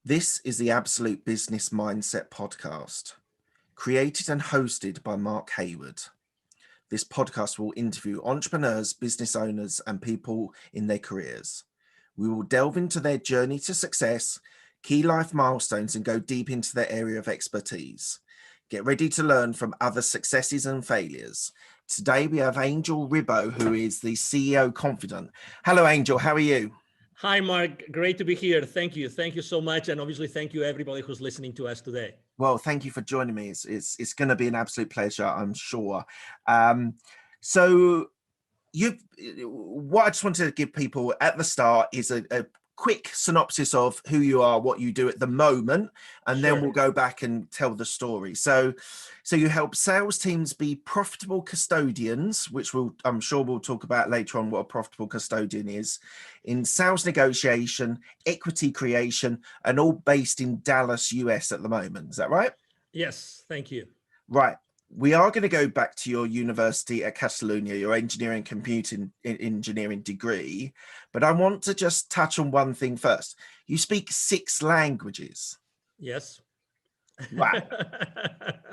This is the Absolute Business Mindset podcast, created and hosted by Mark Hayward. This podcast will interview entrepreneurs, business owners, and people in their careers. We will delve into their journey to success, key life milestones, and go deep into their area of expertise. Get ready to learn from other successes and failures. Today we have Angel Ribbo, who is the CEO Confidant. Hello, Angel. How are you? Hi, Mark. Great to be here. Thank you. Thank you so much. And obviously, thank you everybody who's listening to us today. Well, thank you for joining me. It's going to be an absolute pleasure, I'm sure. So what I just wanted to give people at the start is a quick synopsis of who you are, what you do at the moment, and then we'll go back and tell the story. So you help sales teams be profitable custodians, which I'm sure we'll talk about later on what a profitable custodian is, in sales negotiation, equity creation, and all based in Dallas, US at the moment. Is that right? Yes, thank you. Right. We are going to go back to your university at Catalonia, your engineering computing engineering degree, but I want to just touch on one thing first. You speak 6 languages. Yes. Wow.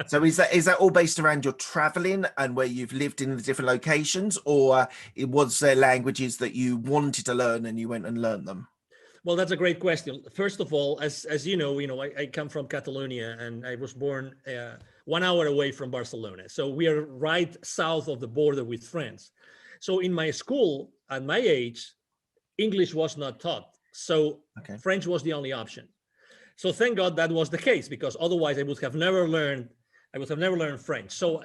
So is that all based around your traveling and where you've lived in the different locations, or it was there languages that you wanted to learn and you went and learned them? Well, that's a great question. First of all, as you know, I come from Catalonia and I was born 1 hour away from Barcelona. So we are right south of the border with France. So in my school, at my age, English was not taught. So French was the only option. So thank God that was the case, because otherwise I would have never learned French. So,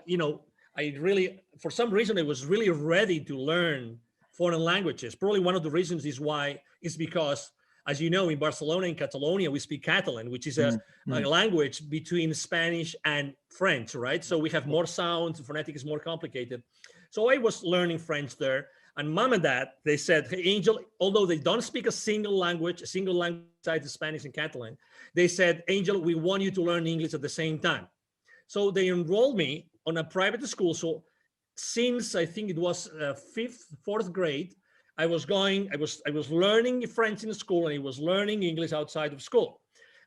I really, for some reason, I was really ready to learn foreign languages. Probably one of the reasons is because, as you know, in Barcelona and Catalonia, we speak Catalan, which is a language between Spanish and French, right? So we have more sounds, the phonetic is more complicated. So I was learning French there. And mom and dad, they said, hey, Angel, although they don't speak a single language besides Spanish and Catalan, they said, Angel, we want you to learn English at the same time. So they enrolled me on a private school. So since I think it was 4th grade, I was learning French in school and I was learning English outside of school.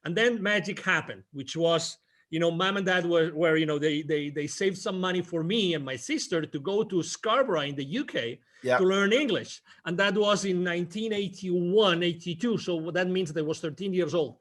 And then magic happened, which was, mom and dad were they saved some money for me and my sister to go to Scarborough in the UK to learn English. And that was in 1981, 82. So that means that I was 13 years old.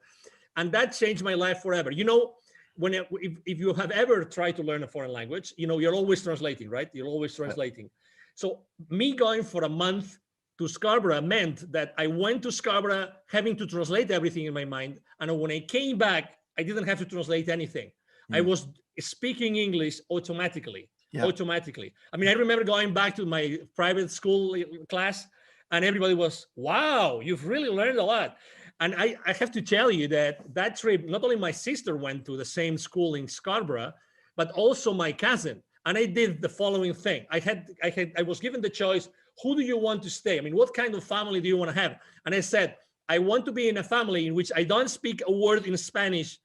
And that changed my life forever. If you have ever tried to learn a foreign language, you're always translating, right? You're always translating. So me going for a month to Scarborough meant that I went to Scarborough having to translate everything in my mind. And when I came back, I didn't have to translate anything. I was speaking English automatically. I mean, I remember going back to my private school class and everybody was, wow, you've really learned a lot. And I have to tell you that trip, not only my sister went to the same school in Scarborough, but also my cousin. And I did the following thing. I was given the choice, who do you want to stay? I mean, what kind of family do you want to have? And I said, I want to be in a family in which I don't speak a word in Spanish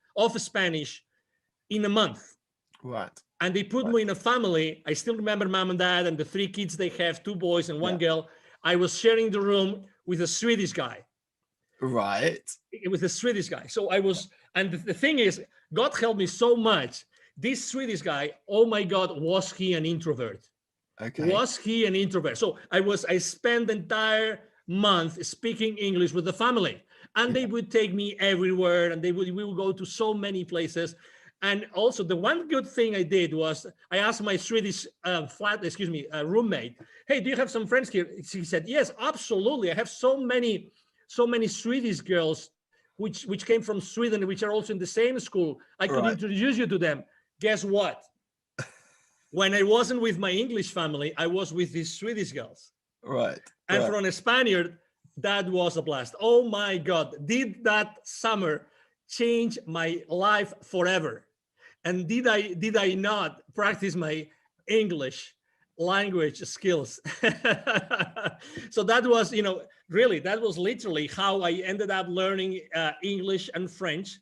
in a month. Right. And they put me in a family. I still remember mom and dad and the 3 kids they have, 2 boys and 1 girl. I was sharing the room with a Swedish guy. Right. It was a Swedish guy. So I was, and the thing is, God helped me so much. This Swedish guy, oh my God, was he an introvert? Okay. Was he an introvert? So I spent the entire month speaking English with the family, and they would take me everywhere, and we would go to so many places. And also the one good thing I did was I asked my Swedish roommate, hey, do you have some friends here? She said, yes, absolutely. I have so many Swedish girls which came from Sweden, which are also in the same school. I could introduce you to them. Guess what? When I wasn't with my English family, I was with these Swedish girls. Right. And for a Spaniard, that was a blast. Oh my God, did that summer change my life forever? And did I not practice my English language skills? So that was, really, that was literally how I ended up learning English and French.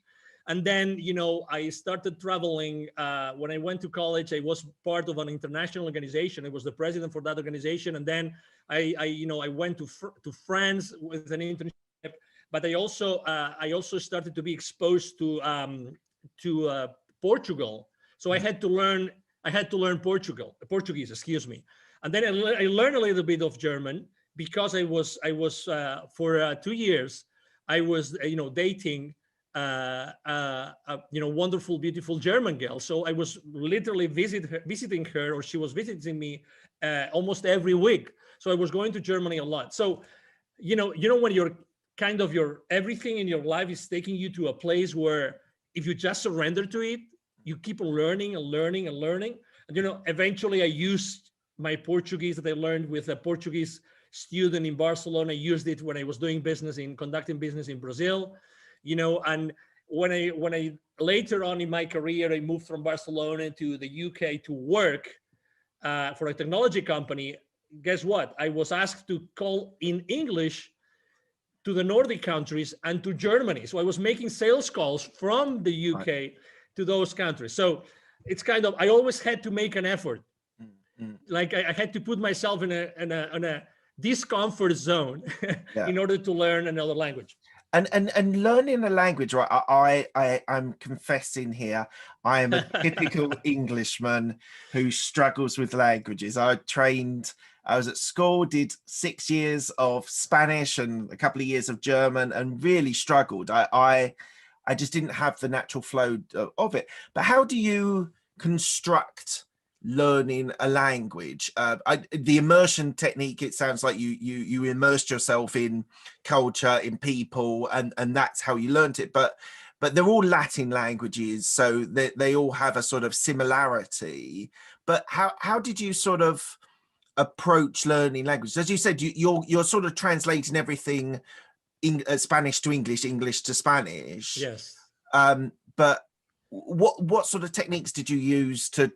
And then, I started traveling. When I went to college, I was part of an international organization. I was the president for that organization. And then I went to France with an internship. but I also started to be exposed to Portugal. So I had to learn Portuguese, excuse me. And then I learned a little bit of German because I was for 2 years I was dating wonderful, beautiful German girl. So I was literally visiting her, or she was visiting me almost every week. So I was going to Germany a lot. So when you're kind of your everything in your life is taking you to a place where if you just surrender to it, you keep learning and learning and learning. And eventually I used my Portuguese that I learned with a Portuguese student in Barcelona. I used it when I was conducting business in Brazil, and when I later on in my career, I moved from Barcelona to the UK to work for a technology company. Guess what? I was asked to call in English to the Nordic countries and to Germany. So I was making sales calls from the UK to those countries. So it's kind of, I always had to make an effort. Like I had to put myself in a discomfort zone in order to learn another language. And learning a language, right? I'm confessing here, I am a typical Englishman who struggles with languages. I was at school, did 6 years of Spanish and a couple of years of German, and really struggled. I just didn't have the natural flow of it. But how do you construct learning a language? The immersion technique, it sounds like you immersed yourself in culture, in people, and that's how you learned it. But they're all Latin languages, so they all have a sort of similarity. But how did you sort of approach learning languages? As you said, you're sort of translating everything Spanish to English, English to Spanish. Yes. But what sort of techniques did you use to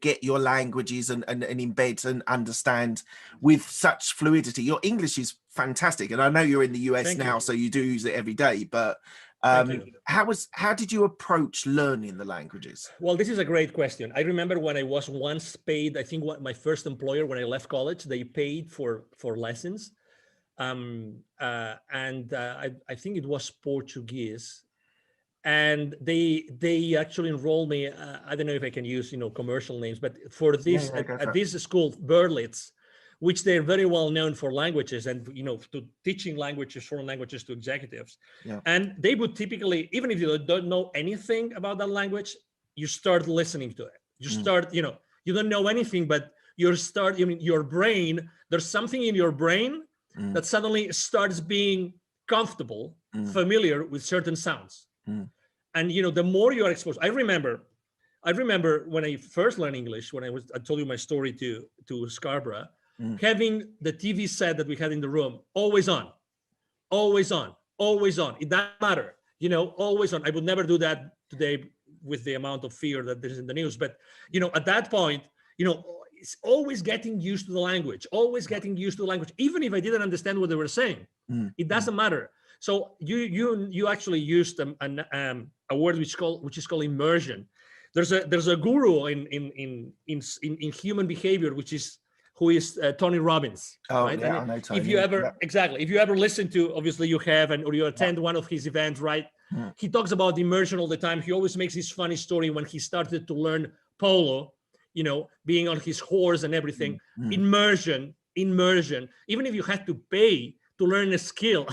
get your languages and embed and understand with such fluidity? Your English is fantastic, and I know you're in the US now, so you do use it every day. But how did you approach learning the languages? Well, this is a great question. I remember when I was once paid, I think my first employer, when I left college, they paid for lessons. I think it was Portuguese. And they actually enrolled me. I don't know if I can use commercial names, but for this at this school, Berlitz, which they're very well known for languages and to teaching languages, foreign languages to executives. Yeah. And they would typically, even if you don't know anything about that language, you start listening to it. You start, you don't know anything, but your brain. There's something in your brain that suddenly starts being comfortable, familiar with certain sounds. And the more you are exposed, I remember when I first learned English, when I told you my story to Scarborough, having the TV set that we had in the room always on. It doesn't matter, always on. I would never do that today with the amount of fear that there's in the news. But at that point, it's always getting used to the language, even if I didn't understand what they were saying. It doesn't matter. So you actually used a word which is called immersion. There's a guru in human behavior, who is Tony Robbins. Oh, right? Yeah, I know Tony. If you ever listen to, obviously you have, or you attend one of his events, right? He talks about immersion all the time. He always makes this funny story when he started to learn polo, being on his horse and everything. Immersion. Even if you had to pay to learn a skill,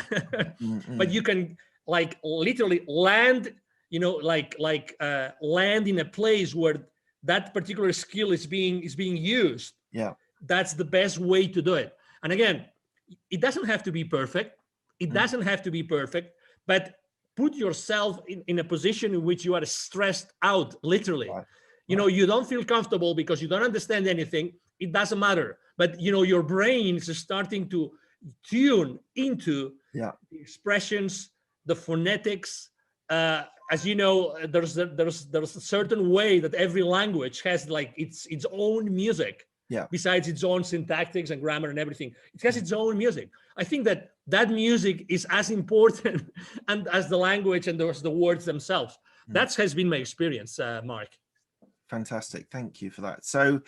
but you can literally land, land in a place where that particular skill is being used. Yeah, that's the best way to do it. And again, it doesn't have to be perfect. But put yourself in a position in which you are stressed out, literally. Right. You don't feel comfortable because you don't understand anything. It doesn't matter. But your brain is starting to tune into the expressions, the phonetics. As you know, there's a certain way that every language has its own music. Yeah. Besides its own syntactics and grammar and everything, it has its own music. I think that music is as important and as the language and the words themselves. That has been my experience, Mark. Fantastic. Thank you for that. So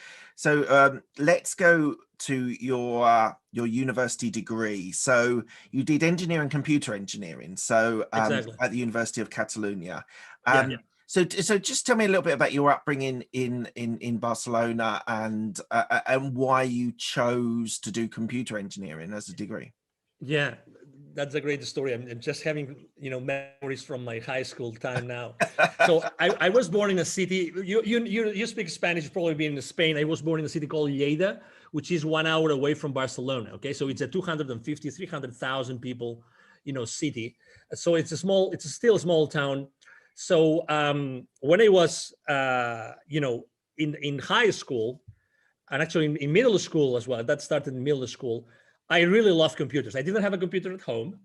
let's go to your university degree. So you did engineering, computer engineering. So Exactly. at the University of Catalonia. Yeah. So just tell me a little bit about your upbringing in Barcelona and why you chose to do computer engineering as a degree. Yeah, that's a great story. I'm just having, memories from my high school time now. So I was born in a city. You speak Spanish, you've probably been in Spain. I was born in a city called Lleida, which is 1 hour away from Barcelona. Okay, so it's a 250, 300,000 people, city. So it's still a small town. So when I was, in high school, and actually in middle school as well, that started in middle school, I really loved computers. I didn't have a computer at home.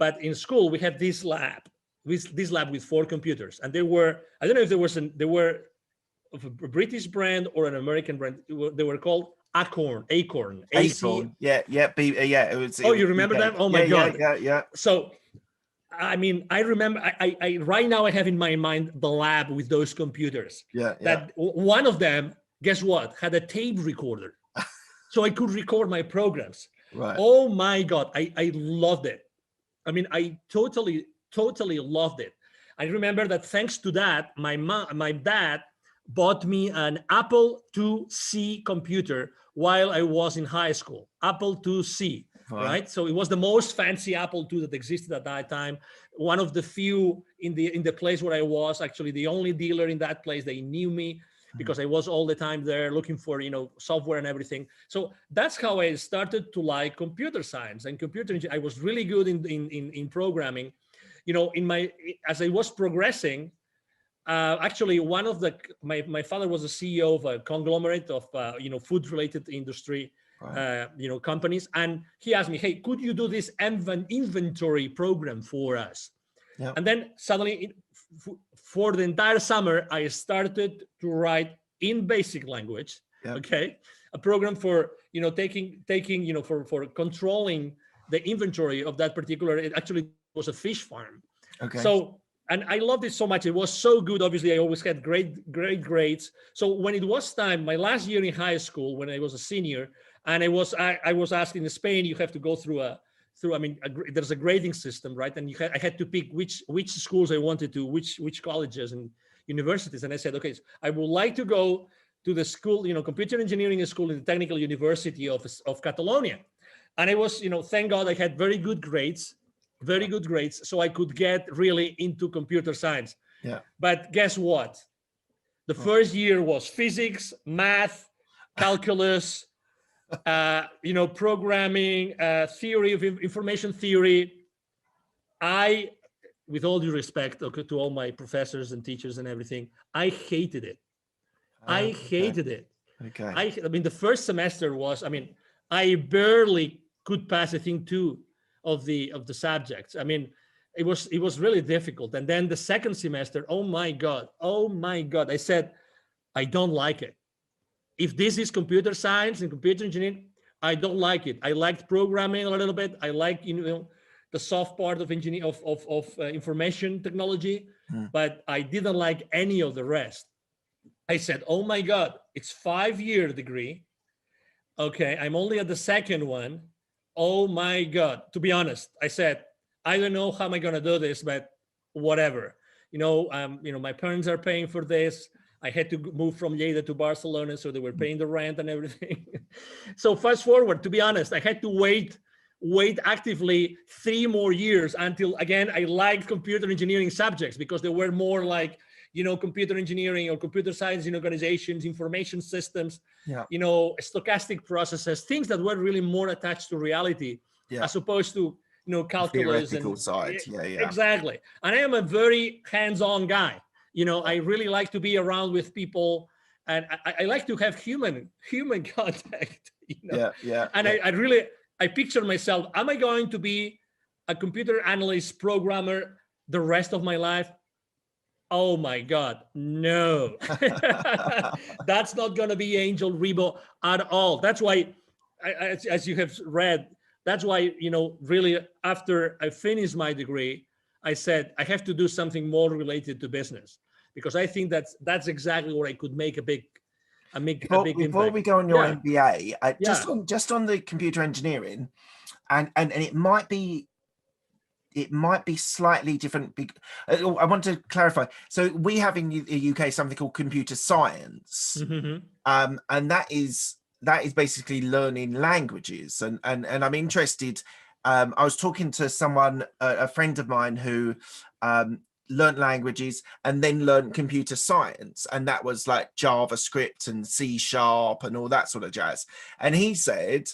But in school we had this lab with 4 computers, and I don't know if they were of a British brand or an American brand. They were called Acorn. Acorn. Yeah. It was. Oh, you remember that? Oh my God. Yeah. So, I mean, I remember. I right now I have in my mind the lab with those computers. Yeah. That one of them, guess what, had a tape recorder, so I could record my programs. Right. Oh my God, I loved it. I mean, I totally loved it. I remember that thanks to that, my dad bought me an Apple IIc computer while I was in high school. Apple IIc, right? So it was the most fancy Apple II that existed at that time. One of the few in the place where I was, actually the only dealer in that place. They knew me because I was all the time there looking for, software and everything. So that's how I started to like computer science and computer engineering. I was really good in programming. As I was progressing, actually one of my father was a CEO of a conglomerate of food related industry, companies, and he asked me, hey, could you do this inventory program for us? Yeah. And then suddenly for the entire summer I started to write in basic language, a program for taking for controlling the inventory of that particular, it actually was a fish farm. So, and I loved it so much. It was so good. Obviously, I always had great grades. So when it was time, my last year in high school, when I was a senior, and I was asked in Spain, you have to go through there's a grading system, right? And I had to pick which schools I wanted to, which colleges and universities. And I said, okay, so I would like to go to the school, computer engineering school in the Technical University of Catalonia. And I was, thank God I had very good grades, so I could get really into computer science. Yeah. But guess what? The first year was physics, math, calculus, programming, theory of information theory. I, with all due respect to all my professors and teachers and everything, I hated it. I hated it. Okay. I mean, the first semester was, I barely could pass, I think, 2 of the subjects. I mean, it was really difficult. And then the second semester, oh my God, I said, I don't like it. If this is computer science and computer engineering, I don't like it. I liked programming a little bit. I like, the soft part of engineering, of information technology, but I didn't like any of the rest. I said, oh my God, it's 5-year degree. Okay, I'm only at the second one. Oh my God. To be honest, I said, I don't know how am I going to do this, but whatever. My parents are paying for this. I had to move from Lleida to Barcelona, so they were paying the rent and everything. So fast forward, to be honest, I had to wait actively 3 more years until, again, I liked computer engineering subjects because they were more like, computer engineering or computer science in organizations, information systems, stochastic processes, things that were really more attached to reality, as opposed to, calculus and side. Exactly. And I am a very hands-on guy. I really like to be around with people, and I like to have human contact. And I picture myself, am I going to be a computer analyst programmer the rest of my life? Oh my God, no. That's not going to be Angel Rebo at all. That's why, as you have read, that's why, really after I finished my degree, I said, I have to do something more related to business, because I think that's exactly where I could make a big Before impact. we go on your Yeah. MBA, Yeah. just on the computer engineering, and it might be slightly different. I want to clarify. So we have in the UK something called computer science, and that is basically learning languages. And I'm interested. I was talking to someone, a friend of mine, who learned languages and then learned computer science, and that was like JavaScript and C# and all that sort of jazz. And he said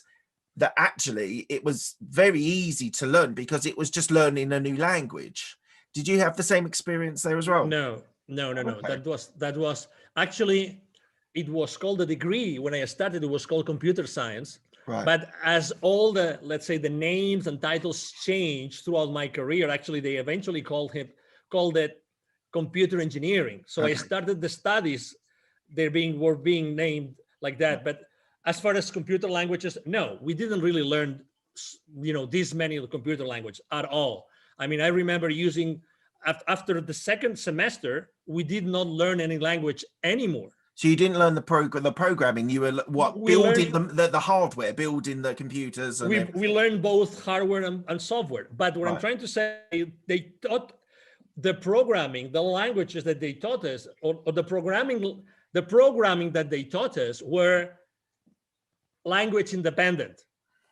that actually it was very easy to learn because it was just learning a new language. Did you have the same experience there as well? No. Okay. That was actually, it was called a degree when I started. It was called computer science. Right. But as all the, let's say, the names and titles changed throughout my career, actually they eventually called it computer engineering. So Okay. I started the studies, were being named like that. Right. But as far as computer languages, no, we didn't really learn, this many of the computer language at all. I mean, I remember using, after the second semester, we did not learn any language anymore. So you didn't learn the programming. You were building the hardware, building the computers, and we learned both hardware and software. But what I'm trying to say, they taught the programming, the languages that they taught us, or the programming that they taught us were language independent.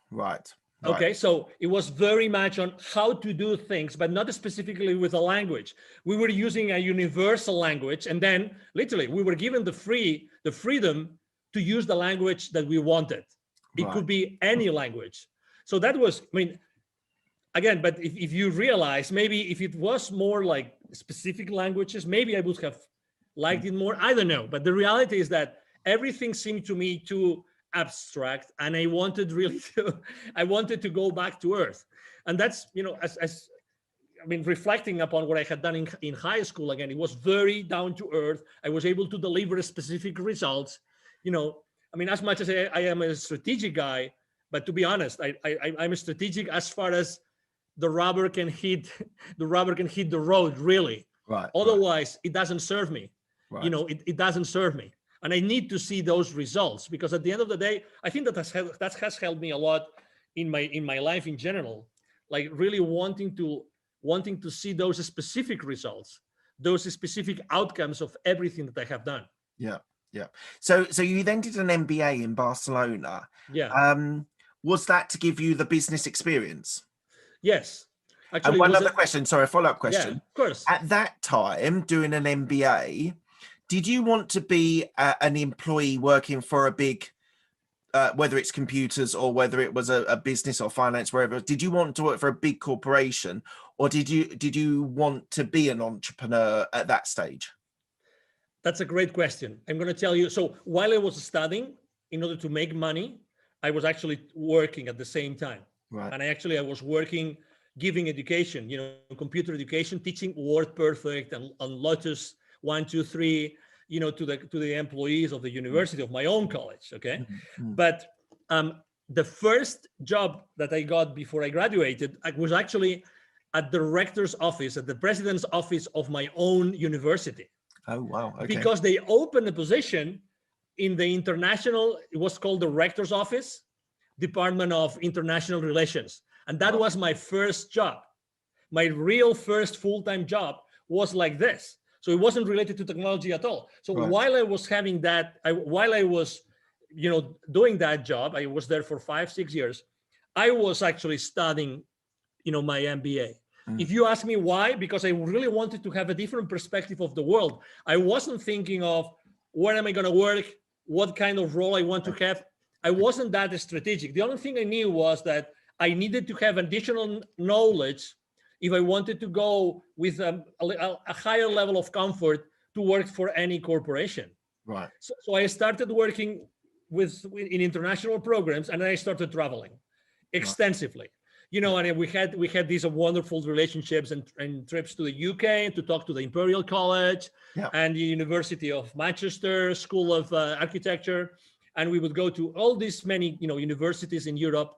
Right. Okay, so it was very much on how to do things, but not specifically with a language. We were using a universal language, and then literally we were given the freedom to use the language that we wanted. It could be any language. So that was, I mean, again, but if you realize, maybe if it was more like specific languages, maybe I would have liked it more. I don't know. But the reality is that everything seemed to me too abstract, and I wanted to go back to earth. And that's, as I mean, reflecting upon what I had done in high school, again, it was very down to earth. I was able to deliver specific results. I mean, as much as I am a strategic guy, but to be honest, I'm a strategic as far as the rubber can hit the road, really. Right. Otherwise, it doesn't serve me. Right. It doesn't serve me. And I need to see those results, because at the end of the day, I think that has helped me a lot in my life in general, like really wanting to see those specific results, those specific outcomes of everything that I have done. Yeah. So you then did an MBA in Barcelona. Yeah. Was that to give you the business experience? Yes. Actually, and one other question, sorry, a follow-up question. Yeah, of course. At that time, doing an MBA, did you want to be an employee working for a big, whether it's computers or whether it was a business or finance, wherever? Did you want to work for a big corporation, or did you want to be an entrepreneur at that stage? That's a great question. I'm going to tell you. So while I was studying, in order to make money, I was actually working at the same time. Right. And I was working, giving education, computer education, teaching WordPerfect and Lotus 1, 2, 3, to the employees of the university of my own college. Okay. Mm-hmm. But the first job that I got before I graduated, I was actually at the rector's office, at the president's office of my own university. Oh, wow. Okay. Because they opened a position in the international, it was called the rector's office, Department of International Relations. And that was my first job. My real first full-time job was like this. So it wasn't related to technology at all. So while I was having that, while I was, doing that job, I was there for 5-6 years. I was actually studying, my MBA. If you ask me why, because I really wanted to have a different perspective of the world. I wasn't thinking of where am I going to work, what kind of role I want to have. I wasn't that strategic. The only thing I knew was that I needed to have additional knowledge if I wanted to go with a higher level of comfort to work for any corporation. Right. So I started working in international programs, and then I started traveling extensively. And we had these wonderful relationships and trips to the UK to talk to the Imperial College and the University of Manchester School of Architecture. And we would go to all these many, universities in Europe,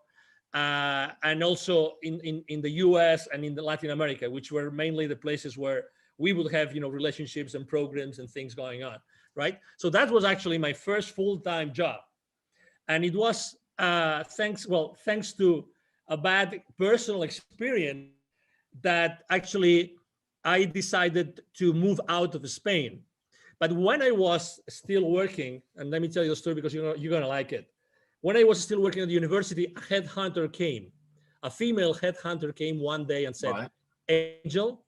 and also in the US and in Latin America, which were mainly the places where we would have, relationships and programs and things going on, right? So that was actually my first full-time job. And it was thanks to a bad personal experience that actually I decided to move out of Spain. But when I was still working, and let me tell you the story because you're going to like it. When I was still working at the university, a headhunter came. A female headhunter came one day and said, Angel,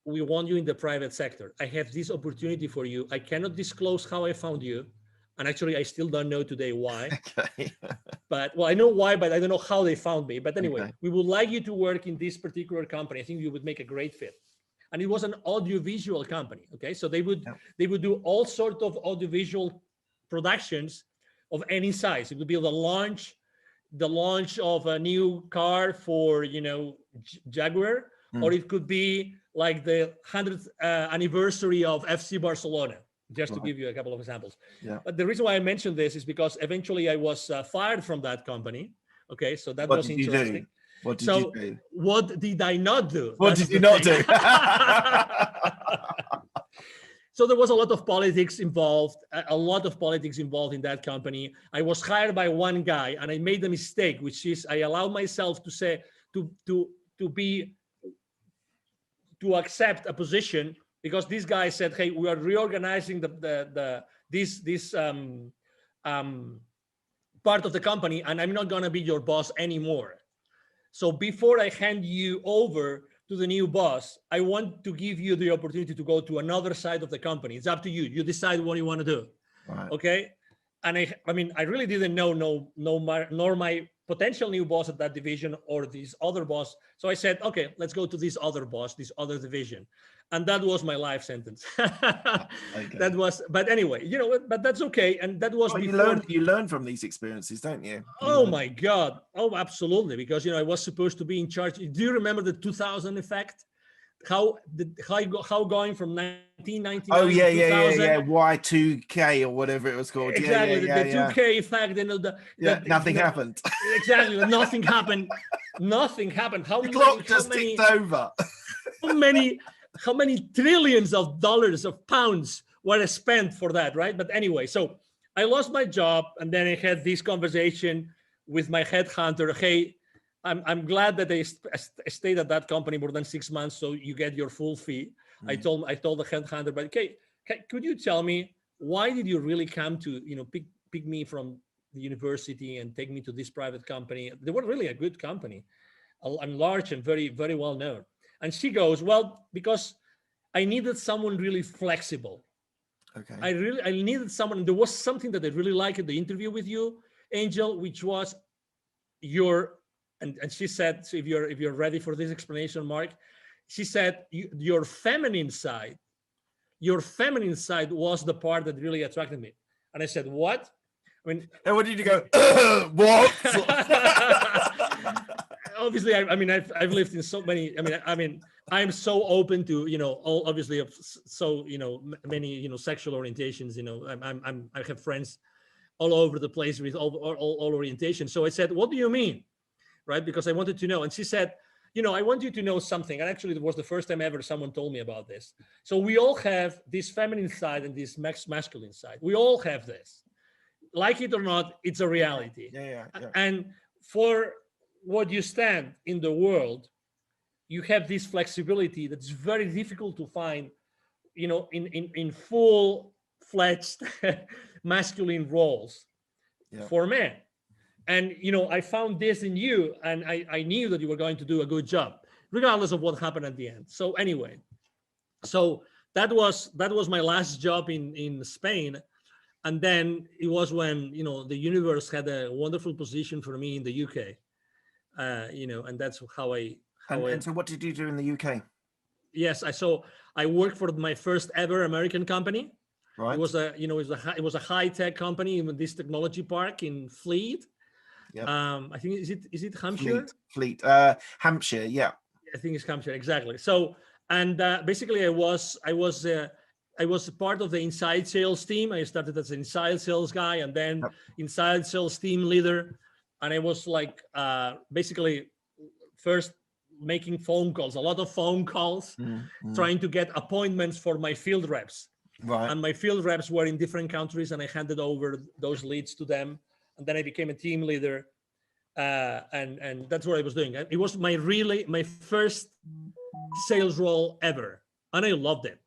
we want you in the private sector. I have this opportunity for you. I cannot disclose how I found you. And actually, I still don't know today why. Okay. But, well, I know why, but I don't know how they found me. But anyway, we would like you to work in this particular company. I think you would make a great fit. And it was an audiovisual company. Okay, so they would do all sorts of audiovisual productions of any size. It would be the launch of a new car for Jaguar, or it could be like the 100th anniversary of FC Barcelona, just to give you a couple of examples. But the reason why I mentioned this is because eventually I was fired from that company. Okay, so that was interesting. What did you do? What did I not do? What did you not do? So there was a lot of politics involved in that company. I was hired by one guy, and I made a mistake, which is I allowed myself to say to accept a position because this guy said, "Hey, we are reorganizing this part of the company, and I'm not going to be your boss anymore. So before I hand you over to the new boss, I want to give you the opportunity to go to another side of the company. It's up to you. You decide what you want to do." Right. Okay. And I really didn't know nor my potential new boss at that division or this other boss. So I said, okay, let's go to this other boss, this other division. And that was my life sentence. Okay. That was, but anyway, but that's okay. And that was before. You learn from these experiences, don't you? My God. Oh, absolutely. Because, I was supposed to be in charge. Do you remember the 2000 effect? How going from 1999 to 2000? Yeah. Y2K or whatever it was called. Exactly. The 2K effect. Nothing happened. Exactly. Nothing happened. Nothing happened. The clock just ticked over. How many trillions of dollars, of pounds were spent for that, right? But anyway, so I lost my job, and then I had this conversation with my headhunter. Hey, I'm glad that they stayed at that company more than 6 months, so you get your full fee. I told the headhunter, but okay, could you tell me why did you really come to pick me from the university and take me to this private company? They were really a good company, and large and very, very well known. And she goes, well, because I needed someone really flexible. Okay. I needed someone. There was something that I really liked in the interview with you, Angel, which was and she said, so if you're ready for this explanation, Mark, she said your feminine side was the part that really attracted me. And I said, what? And what did you go? What? Obviously, I've lived in so many. I'm so open to all obviously of so many sexual orientations. I have friends all over the place with all orientations. So I said, what do you mean, right? Because I wanted to know. And she said, I want you to know something. And actually, it was the first time ever someone told me about this. So we all have this feminine side and this masculine side. We all have this. Like it or not, it's a reality. Yeah. And for what you stand in the world, you have this flexibility that's very difficult to find, in full-fledged masculine roles for men. And, I found this in you, and I knew that you were going to do a good job, regardless of what happened at the end. So anyway, that was my last job in Spain. And then it was when, the universe had a wonderful position for me in the UK. And that's how I. And so what did you do in the UK? Yes, I worked for my first ever American company. Right. It was a high-tech company in this technology park in Fleet. Yep. I think is it Hampshire? Fleet. Hampshire, yeah. I think it's Hampshire, exactly. So, and basically I was part of the inside sales team. I started as an inside sales guy, and then inside sales team leader. And I was like basically first making phone calls, a lot of phone calls, trying to get appointments for my field reps. Right. And my field reps were in different countries, and I handed over those leads to them. And then I became a team leader. And that's what I was doing. It was my first sales role ever. And I loved it.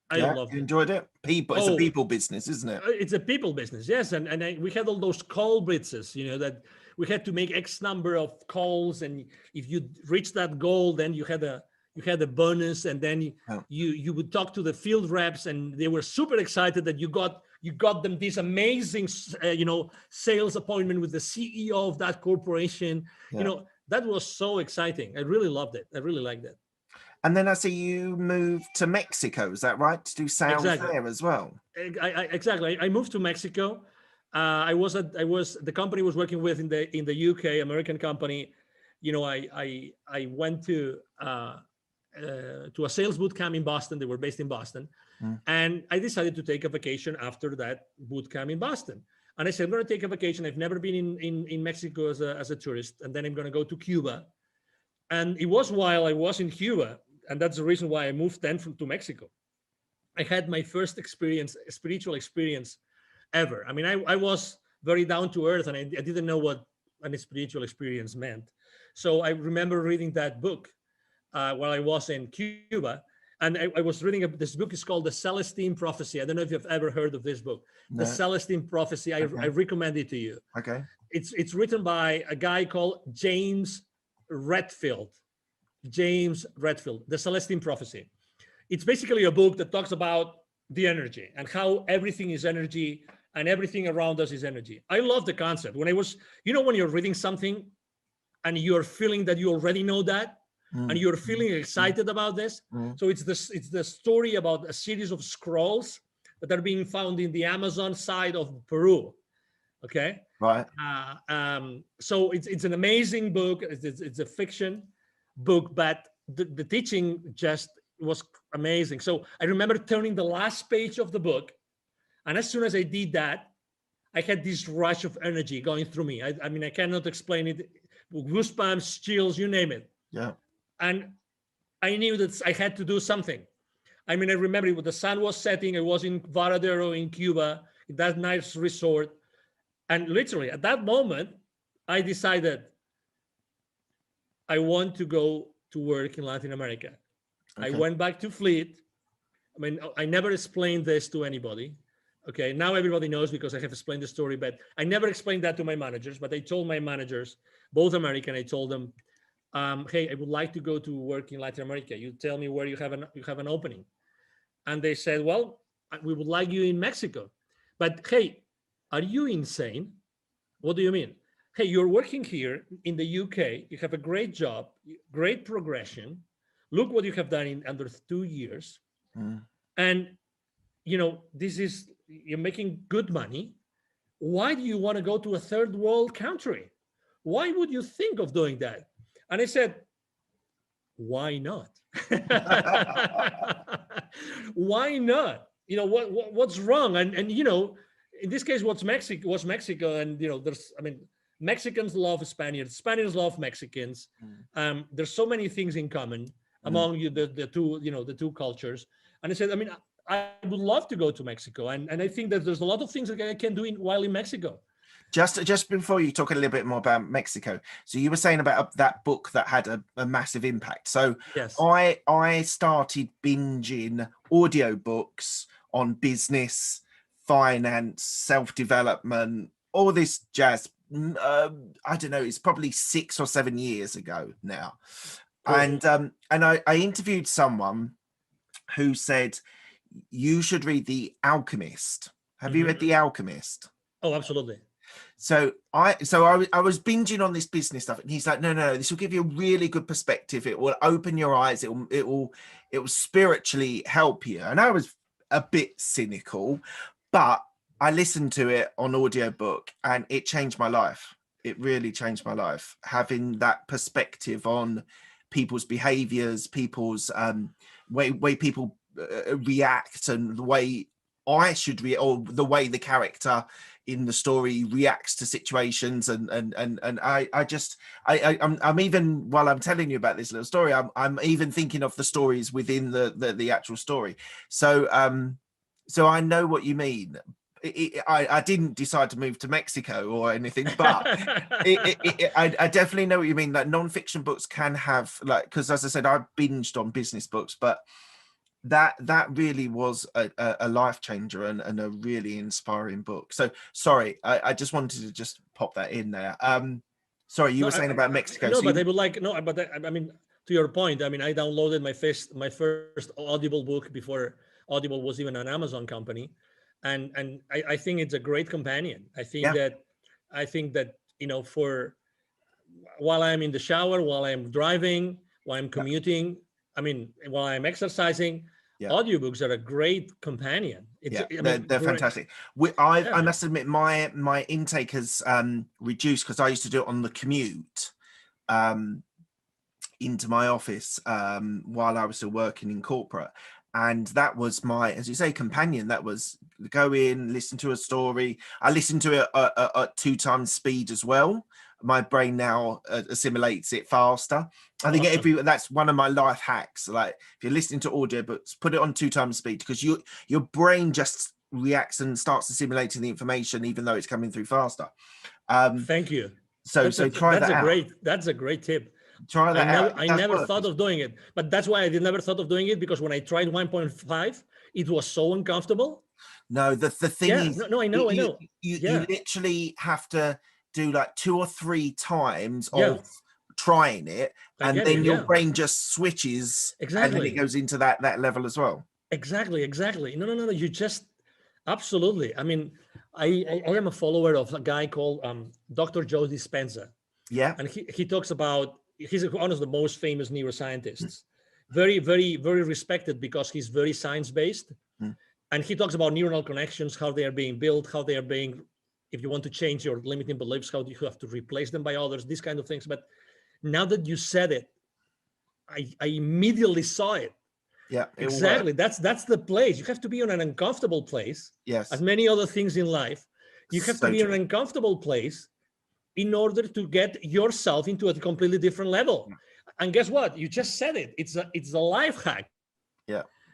I loved you it. enjoyed it? It's a people business, isn't it? It's a people business, yes. And we had all those call blitzes, that we had to make X number of calls, and if you reach that goal, then you had a bonus, and then you would talk to the field reps, and they were super excited that you got them this amazing sales appointment with the CEO of that corporation. That was so exciting. I really loved it. I really liked it. And then I see you moved to Mexico. Is that right? To do sales there as well? Exactly. I moved to Mexico. The company I was working with in the UK, American company. I went to a sales boot camp in Boston. They were based in Boston. And I decided to take a vacation after that boot camp in Boston. And I said, I'm going to take a vacation. I've never been in Mexico as a tourist. And then I'm going to go to Cuba. And it was while I was in Cuba, and that's the reason why I moved then to Mexico. I had my first spiritual experience ever. I mean, I was very down to earth, and I didn't know what a spiritual experience meant. So I remember reading that book while I was in Cuba. And I was reading this book. Is called The Celestine Prophecy. I don't know if you've ever heard of this book. No. The Celestine Prophecy. I recommend it to you. Okay. It's written by a guy called James Redfield. The Celestine Prophecy. It's basically a book that talks about the energy and how everything is energy and everything around us is energy. I love the concept. When I was, when you're reading something and you're feeling that you already know that, and you're feeling excited about this. So it's the story about a series of scrolls that are being found in the Amazon side of Peru. Okay. Right. So it's an amazing book. It's a fiction book, but the teaching just was amazing. So I remember turning the last page of the book, and as soon as I did that, I had this rush of energy going through me. I mean, I cannot explain it. Goosebumps, chills, you name it. Yeah. And I knew that I had to do something. I mean, I remember when the sun was setting. I was in Varadero in Cuba, in that nice resort. And literally at that moment, I decided I want to go to work in Latin America. Okay. I went back to Fleet. I mean, I never explained this to anybody. Okay, now everybody knows because I have explained the story, but I never explained that to my managers. But I told my managers, both American, I told them, hey, I would like to go to work in Latin America. You tell me where you have an opening. And they said, well, we would like you in Mexico. But hey, are you insane? What do you mean? Hey, you're working here in the UK. You have a great job, great progression. Look what you have done in under 2 years. And, you're making good money. Why do you want to go to a third world country? Why would you think of doing that? And I said, why not? Why not? What's wrong? And in this case, was Mexico. And, Mexicans love Spaniards. Spaniards love Mexicans. There's so many things in common among the two cultures. And I said, I would love to go to Mexico. And I think that there's a lot of things that I can do while in Mexico. Just before you talk a little bit more about Mexico, so you were saying about that book that had a massive impact. So yes. I started binging audiobooks on business, finance, self-development, all this jazz. I don't know, it's probably 6 or 7 years ago now. And I interviewed someone who said you should read The Alchemist. Have you read The Alchemist? Oh, absolutely. So I was binging on this business stuff, and he's like, no, this will give you a really good perspective. It will open your eyes. It will spiritually help you. And I was a bit cynical, but I listened to it on audiobook, and it changed my life. It really changed my life, having that perspective on people's behaviors, people's way people react, and the way I should or the way the character in the story reacts to situations, and I'm even, while I'm telling you about this little story, I'm even thinking of the stories within the actual story. So so I know what you mean. I didn't decide to move to Mexico or anything, but I definitely know what you mean. Like non-fiction books can have, like, because as I said, I binged on business books, but that really was a life changer and a really inspiring book. So sorry, I just wanted to just pop that in there. Sorry, you were saying about Mexico. No, so but I would like, no, but I mean, to your point, I mean, I downloaded my first Audible book before Audible was even an Amazon company, and I think it's a great companion. I think that for while I'm in the shower, while I'm driving, while I'm commuting, I mean, while I'm exercising, audiobooks are a great companion. They're fantastic. I must admit, my intake has reduced, because I used to do it on the commute into my office while I was still working in corporate, and that was my, as you say, companion. That was go in, listen to a story. I listened to it at 2 times speed as well. My brain now assimilates it faster. I think that's one of my life hacks. Like, if you're listening to audiobooks, put it on 2 times speed, because your brain just reacts and starts assimilating the information, even though it's coming through faster. Thank you. So try that out. That's a great tip. Try that out. I never thought of doing it, but that's why I never thought of doing it, because when I tried 1.5, it was so uncomfortable. No, the thing is, no, I know. You literally have to do like 2 or 3 times of trying it, and then your brain just switches, and then it goes into that level as well. Exactly. No, you just, absolutely. I mean, I am a follower of a guy called Dr. Joe Dispenza. And he talks about, he's one of the most famous neuroscientists, very, very, very respected, because he's very science-based. And he talks about neuronal connections, how they are being built, how they are being, if you want to change your limiting beliefs, how do you have to replace them by others, these kind of things. But now that you said it, I immediately saw it. Exactly. That's the place. You have to be in an uncomfortable place. As many other things in life, you have to be in an uncomfortable place in order to get yourself into a completely different level. And guess what? You just said it. It's a life hack.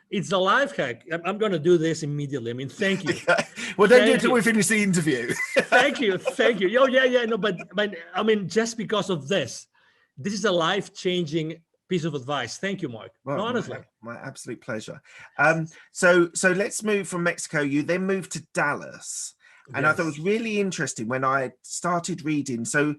It's a life hack. I'm going to do this immediately. I mean, thank you. Well, don't do it until we finish the interview. Thank you. Oh, yeah. No, but I mean, just because of this is a life-changing piece of advice. Thank you, Mark. Well, no, honestly. My absolute pleasure. So let's move from Mexico. You then moved to Dallas. And I thought it was really interesting when I started reading. So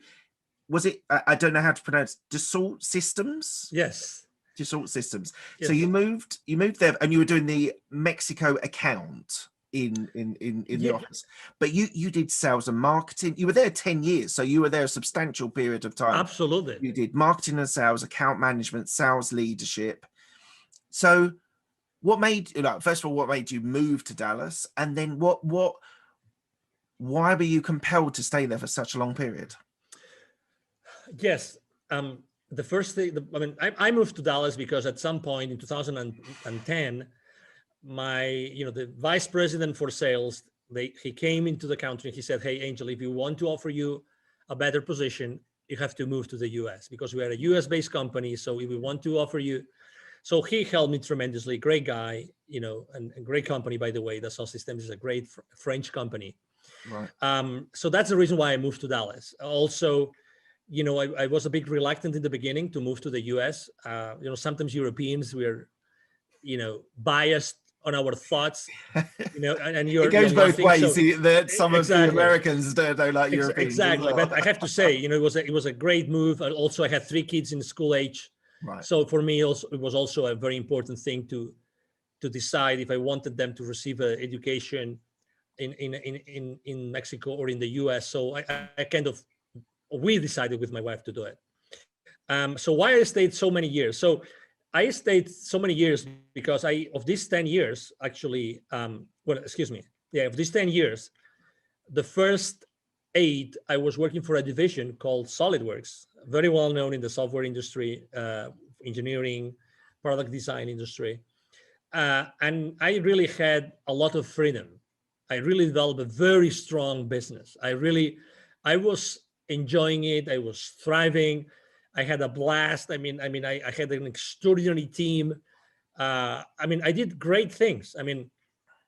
was it, I don't know how to pronounce, Dassault Systems? Yes. Dassault Systems. Yes. So you moved there, and you were doing the Mexico account in the office. But you did sales and marketing. You were there 10 years. So you were there a substantial period of time. Absolutely. You did marketing and sales, account management, sales leadership. So what made, first of all, what made you move to Dallas? And then why were you compelled to stay there for such a long period? Yes. The first thing, I moved to Dallas because at some point in 2010, the vice president for sales, he came into the country and he said, "Hey, Angel, if you want to offer you a better position, you have to move to the US, because we are a US-based company. So if we want to offer you," so he helped me tremendously. Great guy, and great company, by the way. Dassault Systems is a great French company. Right. So that's the reason why I moved to Dallas. Also, I was a bit reluctant in the beginning to move to the US. Sometimes Europeans, we're, biased on our thoughts, and it goes both ways. So, some of the Americans don't like Europeans. Exactly. Well. But I have to say, it was a great move. Also, I had 3 kids in school age. Right. So for me, also, it was also a very important thing to decide if I wanted them to receive an education in Mexico or in the US. So we decided with my wife to do it. So why I stayed so many years? So I stayed so many years because of these 10 years, actually, of these 10 years, the first 8, I was working for a division called SolidWorks, very well known in the software industry, engineering, product design industry. And I really had a lot of freedom. I really developed a very strong business. I was enjoying it. I was thriving. I had a blast. I had an extraordinary team. I did great things.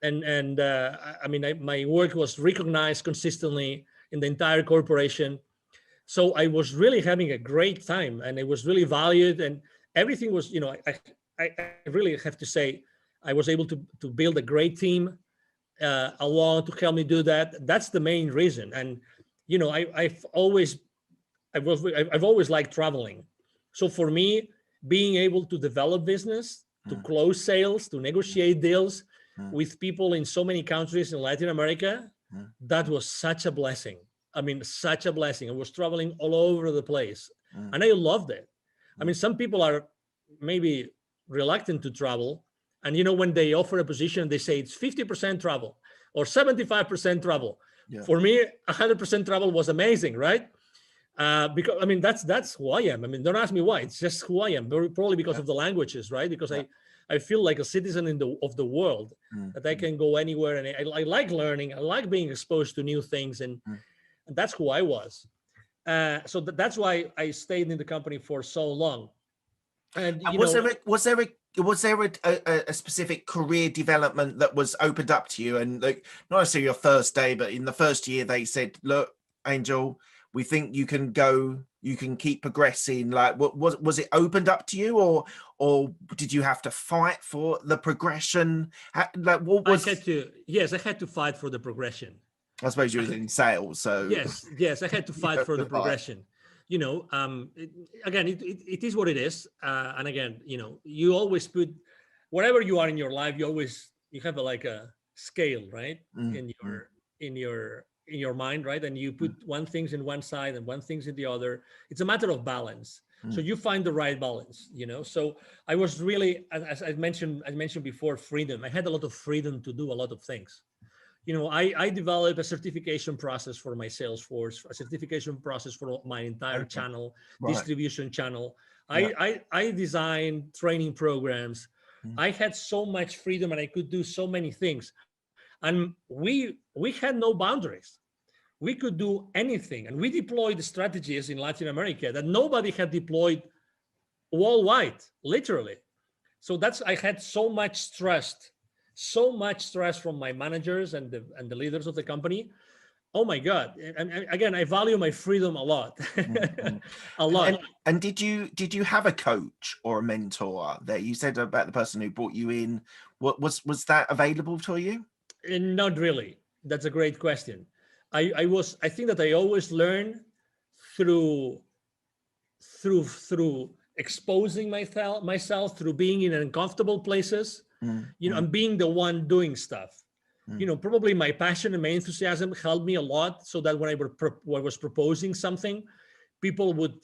My work was recognized consistently in the entire corporation. So I was really having a great time, and it was really valued, and everything was, I really have to say, I was able to build a great team along to help me do that. That's the main reason. And, I've always liked traveling. So for me, being able to develop business, to close sales, to negotiate deals with people in so many countries in Latin America, that was such a blessing. Such a blessing. I was traveling all over the place, and I loved it. Some people are maybe reluctant to travel, and when they offer a position, they say it's 50% travel or 75% travel. Yeah. For me, 100% travel was amazing, right? Because that's who I am. Don't ask me why. It's just who I am. Probably because of the languages, right? Because I feel like a citizen of the world, that I can go anywhere, and I like learning. I like being exposed to new things, and that's who I was. So that's why I stayed in the company for so long. And was there a specific career development that was opened up to you? And like, not necessarily your first day, but in the first year, they said, "Look, Angel, we think you can keep progressing." Like, was it opened up to you, or did you have to fight for the progression? Like, what was? I had to fight for the progression. I suppose you were in sales, so yes, I had to fight for the progression. Again, it is what it is, and again, you always put wherever you are in your life, you have a scale, right? In your mind, right? And you put one things in one side and one things in the other. It's a matter of balance. So you find the right balance, So I was really, as I mentioned before, freedom. I had a lot of freedom to do a lot of things. I developed a certification process for my sales force, a certification process for my entire channel, distribution channel. I designed training programs. I had so much freedom, and I could do so many things. And we had no boundaries. We could do anything. And we deployed strategies in Latin America that nobody had deployed worldwide, literally. So I had so much trust from my managers and the leaders of the company. Oh my God. And again, I value my freedom a lot. A lot. And did you have a coach or a mentor there? You said about the person who brought you in. What was that available to you? Not really. That's a great question. I think that I always learn through exposing myself, through being in uncomfortable places, and being the one doing stuff. Probably my passion and my enthusiasm helped me a lot, so that when I was proposing something, people would,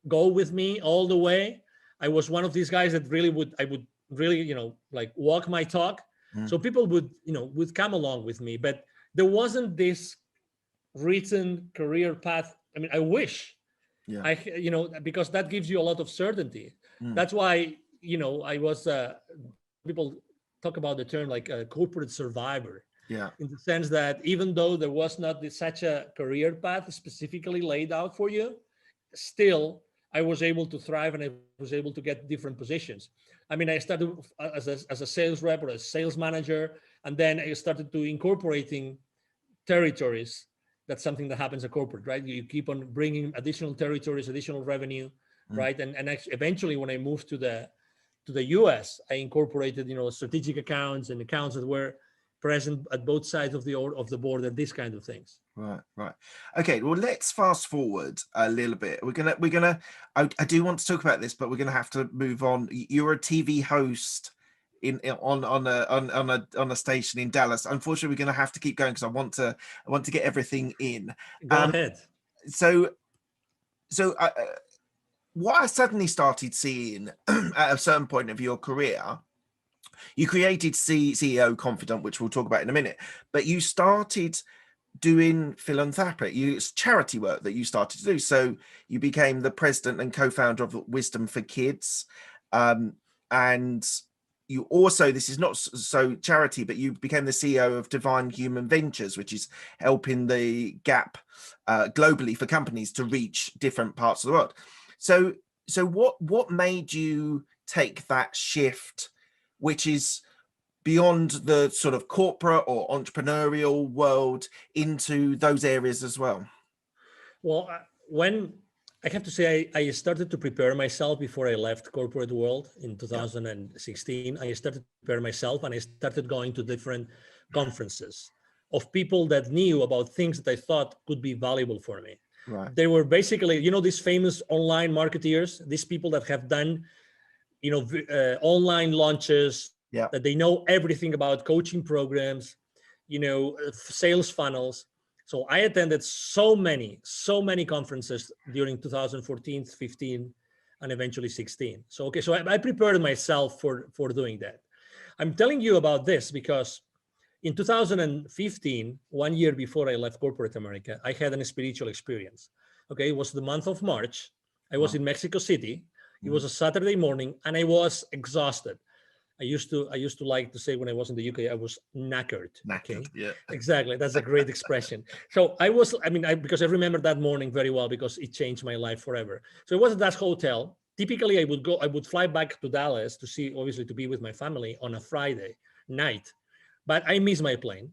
go with me all the way. I was one of these guys that I would really, walk my talk. So people would come along with me, but there wasn't this written career path. I wish, because that gives you a lot of certainty. That's why, I was, people talk about the term like a corporate survivor. Yeah. In the sense that even though there was not such a career path specifically laid out for you, still I was able to thrive, and I was able to get different positions. I started as a sales rep or a sales manager, and then I started to incorporating territories. That's something that happens at corporate, right? You keep on bringing additional territories, additional revenue, right? And eventually, when I moved to the US, I incorporated, strategic accounts and accounts that were present at both sides of the board, and these kind of things. Right. Okay. Well, let's fast forward a little bit. I do want to talk about this, but we're gonna have to move on. You're a TV host on a station in Dallas. Unfortunately, we're going to have to keep going because I want to get everything in. Go ahead. So what I suddenly started seeing at a certain point of your career, you created CEO Confidant, which we'll talk about in a minute, but you started doing philanthropic, it's charity work that you started to do. So you became the president and co-founder of Wisdom for Kids, and you also, this is not so charity, but you became the CEO of Divine Human Ventures, which is helping the gap globally for companies to reach different parts of the world. So what made you take that shift, which is beyond the sort of corporate or entrepreneurial world, into those areas as well? Well, when I have to say, I started to prepare myself before I left corporate world in 2016. I started to prepare myself, and I started going to different conferences of people that knew about things that I thought could be valuable for me. Right. They were basically, these famous online marketeers, these people that have done, online launches, that they know everything about coaching programs, sales funnels. So I attended so many conferences during 2014, 15, and eventually 16. So I prepared myself for doing that. I'm telling you about this because in 2015, 1 year before I left corporate America, I had a spiritual experience. Okay, it was the month of March. I was in Mexico City. It was a Saturday morning, and I was exhausted. I used to like to say when I was in the UK, I was knackered. Okay, yeah, exactly. That's a great expression. So because I remember that morning very well because it changed my life forever. So it was at that hotel. Typically, I would fly back to Dallas to be with my family on a Friday night, but I missed my plane,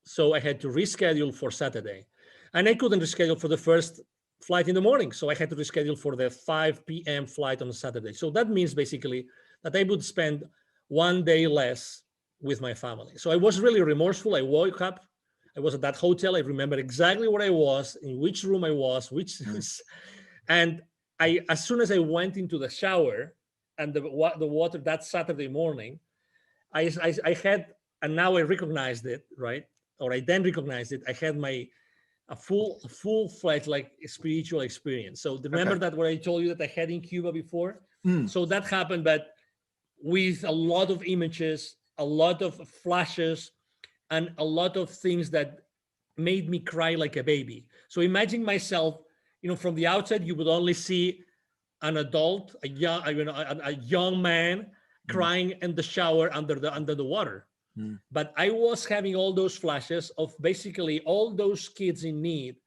so I had to reschedule for Saturday, and I couldn't reschedule for the first flight in the morning, so I had to reschedule for the 5 p.m. flight on Saturday. So that means basically that I would spend 1 day less with my family. So I was really remorseful. I woke up, I was at that hotel. I remember exactly where I was, in which room I was, and as soon as I went into the shower and the water that Saturday morning, I had, and now I recognized it, right? Or I then recognized it. I had a full-fledged spiritual experience. So remember that what I told you that I had in Cuba before? So that happened, but with a lot of images, a lot of flashes, and a lot of things that made me cry like a baby. So imagine myself, from the outside, you would only see an adult, a young man crying in the shower under the water. But I was having all those flashes of basically all those kids in need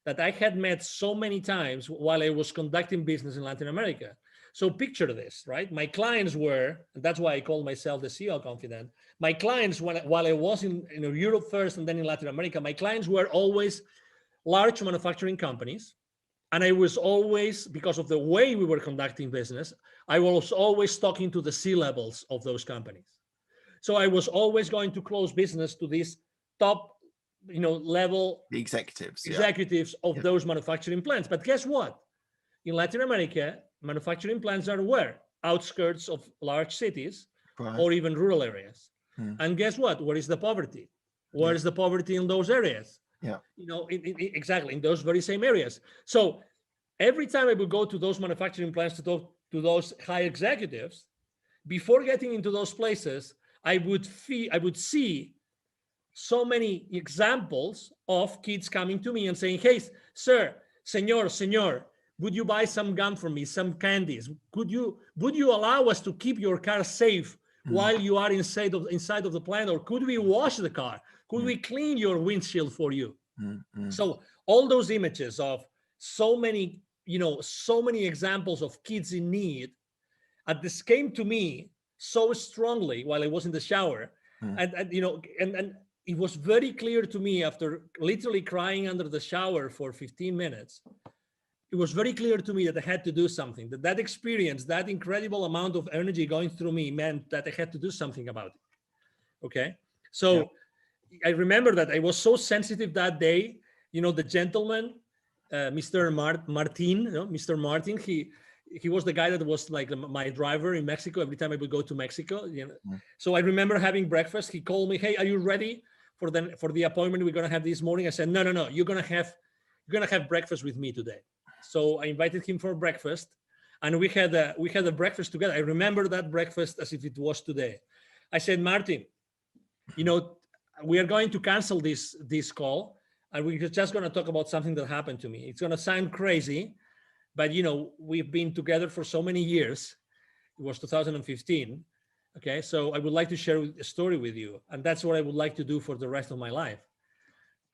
that I had met so many times while I was conducting business in Latin America. So picture this, right? My clients were, and that's why I call myself the CEO of Confidant. My clients, while I was in Europe first and then in Latin America, my clients were always large manufacturing companies. And I was always, because of the way we were conducting business, I was always talking to the C-levels of those companies. So I was always going to close business to these top, level the executives of those manufacturing plants. But guess what? In Latin America, manufacturing plants are where? Outskirts of large cities or even rural areas. And guess what? Where is the poverty? Where is the poverty in those areas? Exactly in those very same areas. So every time I would go to those manufacturing plants to talk to those high executives, before getting into those places, I would see so many examples of kids coming to me and saying, "Hey, sir, senor, would you buy some gum for me, some candies? Would you allow us to keep your car safe while you are inside of the plant? Or could we wash the car? Could we clean your windshield for you?" So all those images of so many examples of kids in need, this came to me so strongly while I was in the shower. And it was very clear to me after literally crying under the shower for 15 minutes. It was very clear to me that I had to do something, that experience, that incredible amount of energy going through me meant that I had to do something about it. Okay. So I remember that I was so sensitive that day. The gentleman, Mr. Martin, Mr. Martin, he was the guy that was like my driver in Mexico every time I would go to Mexico. So I remember having breakfast. He called me, "Hey, are you ready for the appointment we're gonna have this morning?" I said, No. You're gonna have breakfast with me today. So I invited him for breakfast, and we had a breakfast together. I remember that breakfast as if it was today. I said, "Martin, we are going to cancel this call, and we're just going to talk about something that happened to me. It's going to sound crazy, but we've been together for so many years." It was 2015. Okay, so I would like to share a story with you, and that's what I would like to do for the rest of my life.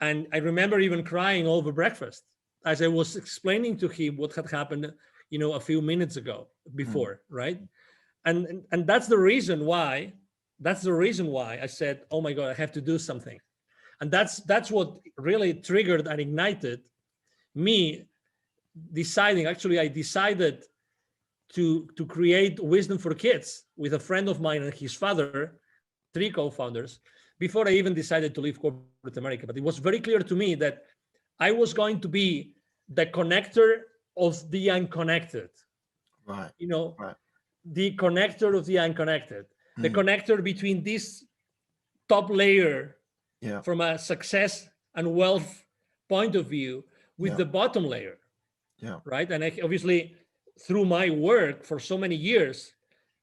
And I remember even crying over breakfast as I was explaining to him what had happened, a few minutes ago before, right? And that's the reason why. That's the reason why I said, "Oh my God, I have to do something." And that's what really triggered and ignited me deciding. Actually, I decided to create Wisdom for Kids with a friend of mine and his father, 3 co-founders, before I even decided to leave corporate America. But it was very clear to me that I was going to be the connector of the unconnected. Right. Right. The connector of the unconnected, the connector between this top layer from a success and wealth point of view with the bottom layer. Right. And obviously, through my work for so many years,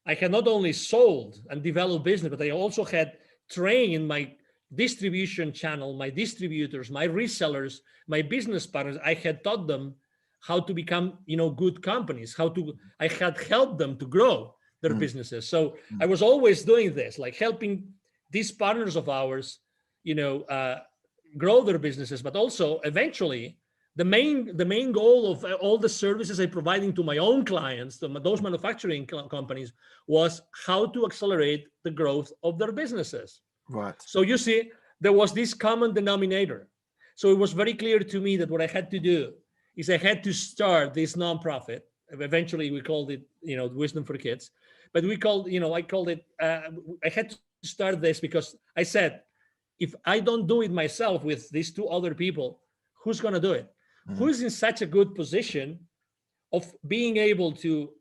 I had not only sold and developed business, but I also had trained my distribution channel, my distributors, my resellers, my business partners. I had taught them how to become, good companies, I had helped them to grow their businesses. So I was always doing this, like helping these partners of ours, grow their businesses, but also eventually the main goal of all the services I'm providing to my own clients, to those manufacturing companies, was how to accelerate the growth of their businesses. Right. So you see, there was this common denominator. So it was very clear to me that what I had to do is I had to start this nonprofit. Eventually, we called it, Wisdom for Kids. But I called it. I had to start this because I said, if I don't do it myself with these 2 other people, who's going to do it? Who's in such a good position of being able to,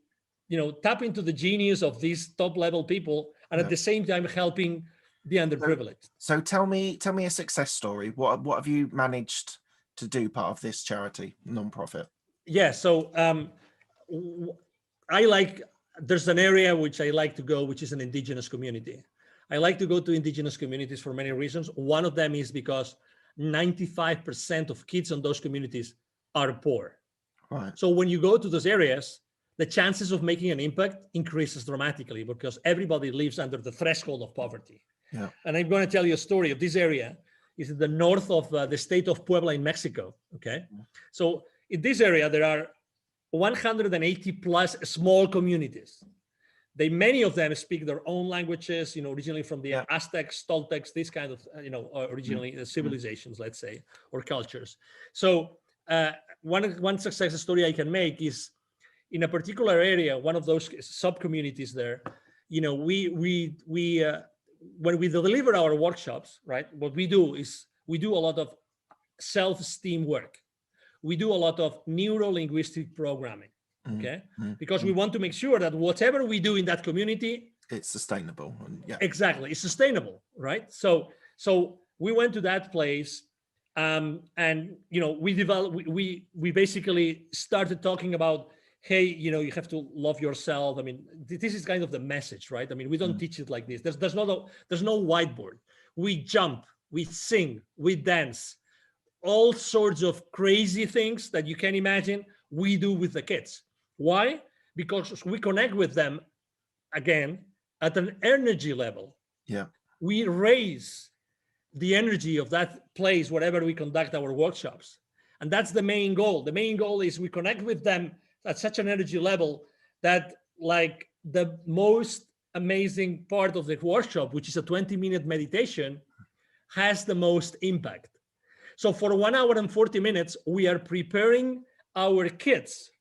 tap into the genius of these top level people and at the same time helping the underprivileged? So tell me a success story. What have you managed to do part of this charity nonprofit? Yeah. So there's an area which I like to go, which is an Indigenous community. I like to go to Indigenous communities for many reasons. One of them is because 95% of kids in those communities are poor. Right. So when you go to those areas, the chances of making an impact increases dramatically because everybody lives under the threshold of poverty. Yeah. And I'm going to tell you a story of this area. It's in the north of the state of Puebla in Mexico. Okay. So in this area, there are 180 plus small communities. Many of them speak their own languages, originally from the Aztecs, Toltecs, this kind of, originally civilizations, let's say, or cultures. So one success story I can make is in a particular area, one of those sub-communities there, when we deliver our workshops, right, what we do is we do a lot of self-esteem work. We do a lot of neuro-linguistic programming, okay? Because we want to make sure that whatever we do in that community, it's sustainable. Exactly, it's sustainable, right? So we went to that place, and we basically started talking about, hey, you have to love yourself. I mean, this is kind of the message, right? I mean, we don't teach it like this. There's no whiteboard. We jump, we sing, we dance, all sorts of crazy things that you can imagine we do with the kids. Why? Because we connect with them, again, at an energy level. Yeah. We raise the energy of that place wherever we conduct our workshops. And that's the main goal. The main goal is we connect with them at such an energy level that, like, the most amazing part of the workshop, which is a 20-minute meditation, has the most impact. So for 1 hour and 40 minutes, we are preparing our kids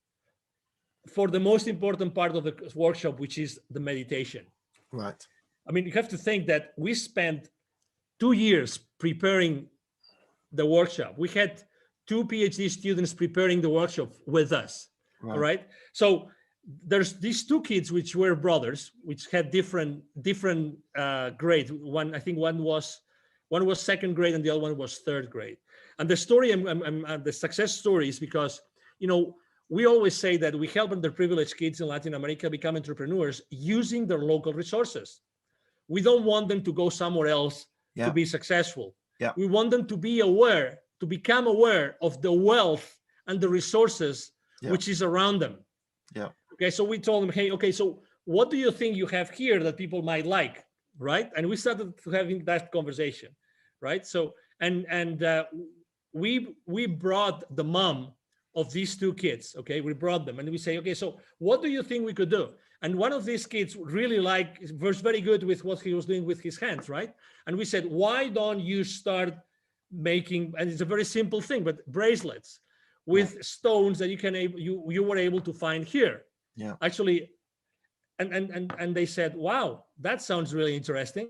for the most important part of the workshop, which is the meditation. Right. I mean, you have to think that we spent 2 years preparing the workshop. We had 2 PhD students preparing the workshop with us. Right. All right. So there's these 2 kids, which were brothers, which had different grades. One was second grade and the other one was third grade. And the story, the success story is because, we always say that we help underprivileged kids in Latin America become entrepreneurs using their local resources. We don't want them to go somewhere else to be successful. Yeah. We want them to become aware of the wealth and the resources which is around them. Yeah. Okay, so we told them, hey, okay, so what do you think you have here that people might like, right? And we started having that conversation, right? So we brought the mom of these two kids. Okay, we brought them and we say, okay, so what do you think we could do? And one of these kids really was very good with what he was doing with his hands, right? And we said, why don't you start making, and it's a very simple thing, but bracelets with stones that you were able to find here. Yeah. Actually, and they said, wow, that sounds really interesting.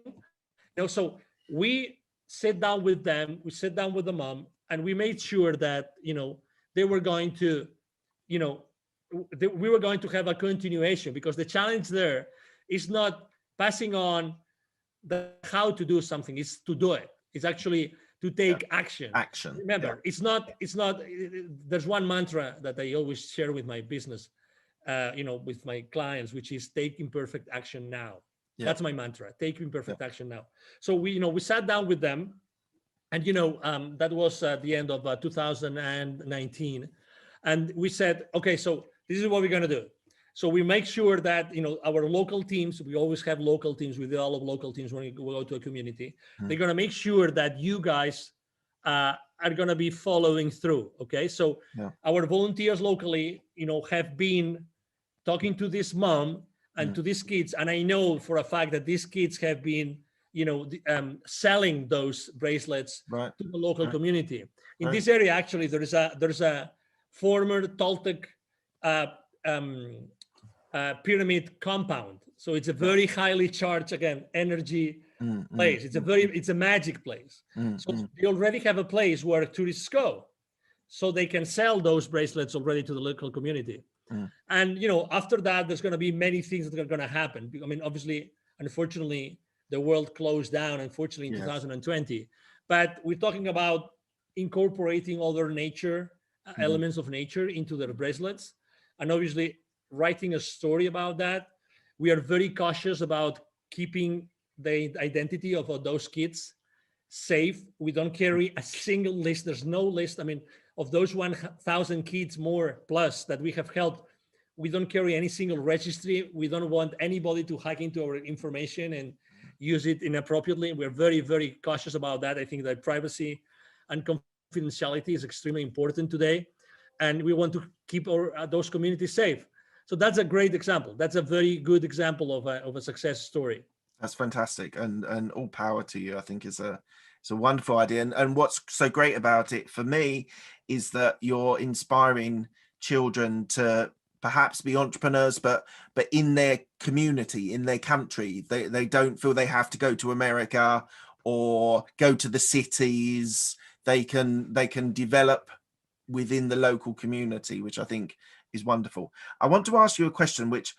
So we sat down with them, we sat down with the mom, and we made sure that, they were going to, we were going to have a continuation, because the challenge there is not passing on the how to do something, it's to do it. It's actually to take action. Remember, it's not, there's one mantra that I always share with my business, with my clients, which is take imperfect action now. Yeah. That's my mantra, take imperfect action now. So we sat down with them, and that was at the end of 2019, and we said, okay, so this is what we're going to do. So we make sure that our local teams, we always have local teams, we develop local teams when we go to a community. They're going to make sure that you guys are going to be following through. Okay, so our volunteers locally have been talking to this mom and to these kids, and I know for a fact that these kids have been selling those bracelets to the local community. In this area, actually, there's a former Toltec pyramid compound. So it's a very highly charged, again, energy place. It's a magic place. So they already have a place where tourists go, so they can sell those bracelets already to the local community. And after that, there's going to be many things that are going to happen. I mean, obviously, unfortunately, the world closed down, unfortunately, in 2020. But we're talking about incorporating other nature elements of nature into their bracelets, and obviously writing a story about that. We are very cautious about keeping the identity of those kids safe. We don't carry a single list. There's no list. I mean, of those 1,000 kids more plus that we have helped, we don't carry any single registry. We don't want anybody to hack into our information and use it inappropriately. We're very, very cautious about that. I think that privacy and confidentiality is extremely important today, and we want to keep those communities safe. So that's a great example. That's a very good example of a success story. That's fantastic, and all power to you. I think it's a wonderful idea, and what's so great about it for me is that you're inspiring children to perhaps be entrepreneurs, but in their community, in their country. They don't feel they have to go to America or go to the cities. They can develop within the local community, which I think is wonderful. I want to ask you a question which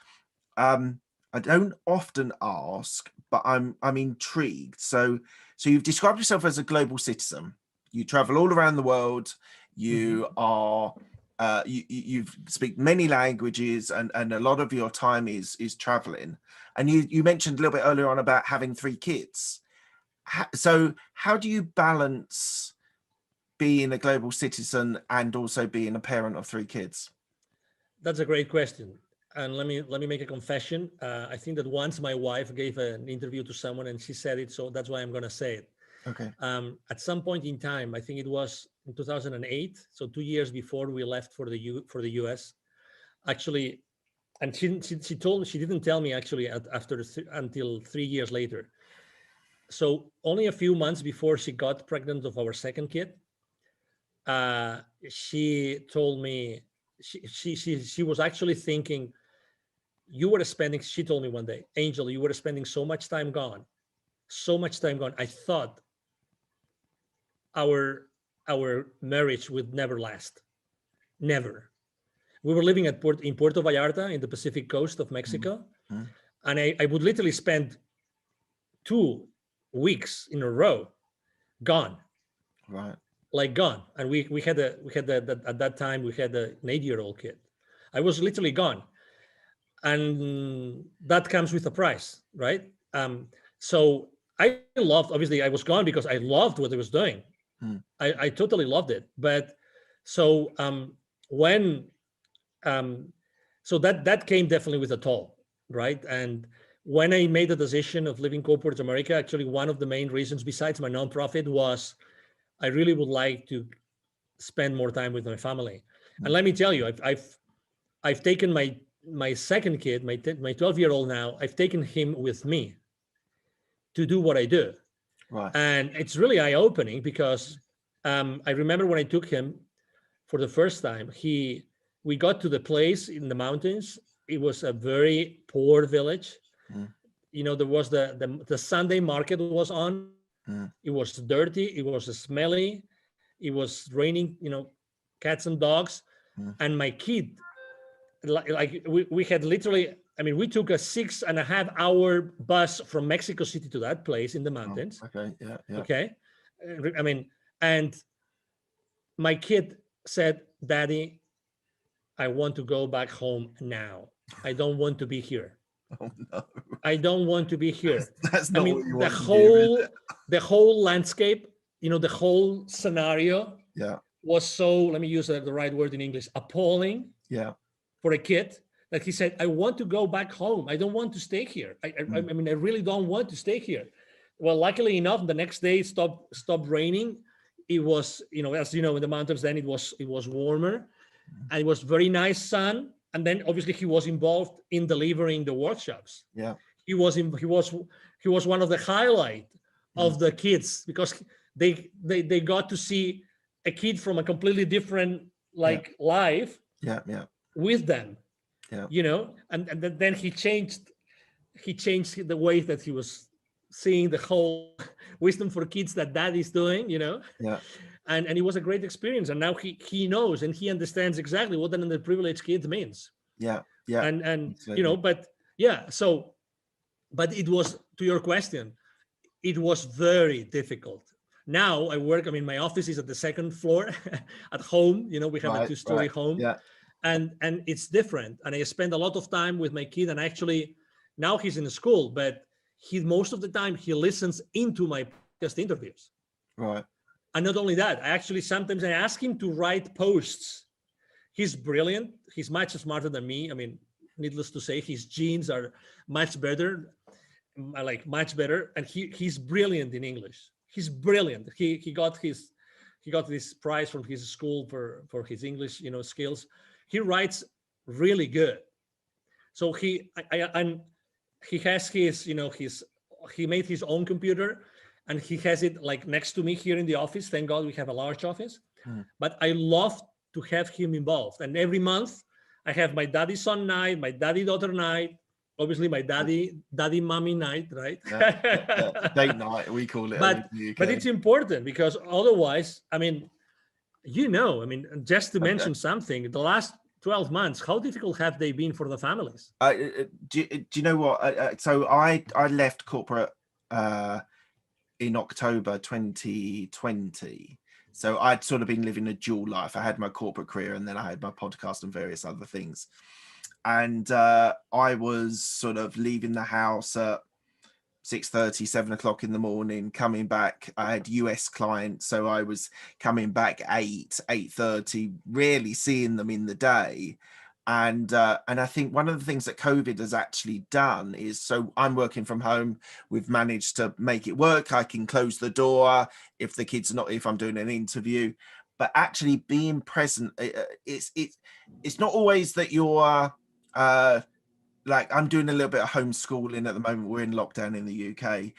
I don't often ask, but I'm intrigued. So you've described yourself as a global citizen. You travel all around the world. You are you speak many languages, and a lot of your time is traveling. And you mentioned a little bit earlier on about having 3 kids. So how do you balance being a global citizen and also being a parent of 3 kids? That's a great question. And let me make a confession. I think that once my wife gave an interview to someone and she said it, so that's why I'm going to say it. Okay. At some point in time, I think it was in 2008, so 2 years before we left for the US, actually, and she didn't tell me actually until 3 years later. So only a few months before she got pregnant of our second kid, she told me she was actually thinking, she told me one day, Angel, you were spending so much time gone. I thought our marriage would never last. Never. We were living in Puerto Vallarta in the Pacific coast of Mexico. And I would literally spend 2 weeks in a row gone. Right. Like gone. And we had at that time we had an 8-year-old kid. I was literally gone. And that comes with a price, right? So I obviously I was gone because I loved what I was doing. I totally loved it. But so that came definitely with a toll. right? And when I made the decision of leaving corporate America, actually one of the main reasons besides my nonprofit was I really would like to spend more time with my family. And let me tell you, I've taken my second kid, my 12-year-old now, I've taken him with me to do what I do. Right. And it's really eye-opening because I remember when I took him for the first time, we got to the place in the mountains. It was a very poor village. You know, there was the Sunday market was on. It was dirty. It was smelly. It was raining, you know, cats and dogs. And my kid, like we had literally, I mean, we took a 6.5-hour bus from Mexico City to that place in the mountains. Oh, okay. Yeah. Yeah. Okay. I mean, and my kid said, Daddy, I want to go back home now. I don't want to be here. Oh no. I don't want to be here. That's not what you want to hear, the whole landscape, you know, the whole scenario was so, let me use the right word in English, appalling for a kid that he said, I want to go back home. I don't want to stay here. I mean, I really don't want to stay here. Well, luckily enough, the next day it stopped raining. It was, you know, as you know, in the mountains then it was warmer and it was very nice sun. And then obviously he was involved in delivering the workshops. Yeah. He was one of the highlight of the kids because they got to see a kid from a completely different life with them. Yeah. You know, and then he changed the way that he was seeing the whole wisdom for kids that Daddy's doing, you know. Yeah. And it was a great experience. And now he knows and he understands exactly what an underprivileged kid means. Yeah. Yeah. And absolutely. you know, but yeah, so but it was, to your question, it was very difficult. Now I work, I mean, my office is at the second floor at home, you know, we have a 2-story home. Yeah. And it's different. And I spend a lot of time with my kid, and actually now he's in school, but most of the time he listens into my podcast interviews. Right. And not only that, sometimes I ask him to write posts. He's brilliant. He's much smarter than me. I mean, needless to say, his genes are much better, much better. And he's brilliant in English. He's brilliant. He got this prize from his school for his English, you know, skills. He writes really good. So he has his, you know, he made his own computer and he has it like next to me here in the office. Thank God we have a large office. But I love to have him involved. And every month I have my daddy son night, my daddy daughter night, obviously my daddy mommy night, right? Date night, we call it. But it's important because otherwise, I mean, you know, I mean, just to mention something, the last 12 months, how difficult have they been for the families? Do you know what? So I left corporate in October 2020. So I'd sort of been living a dual life. I had my corporate career and then I had my podcast and various other things. And I was sort of leaving the house at 6:30, 7 o'clock in the morning, coming back. I had US clients, so I was coming back 8:30, rarely seeing them in the day. And I think one of the things that COVID has actually done is, so I'm working from home. We've managed to make it work. I can close the door if the kids are not, if I'm doing an interview, but actually being present. It's not always that you're like, I'm doing a little bit of homeschooling at the moment. We're in lockdown in the UK,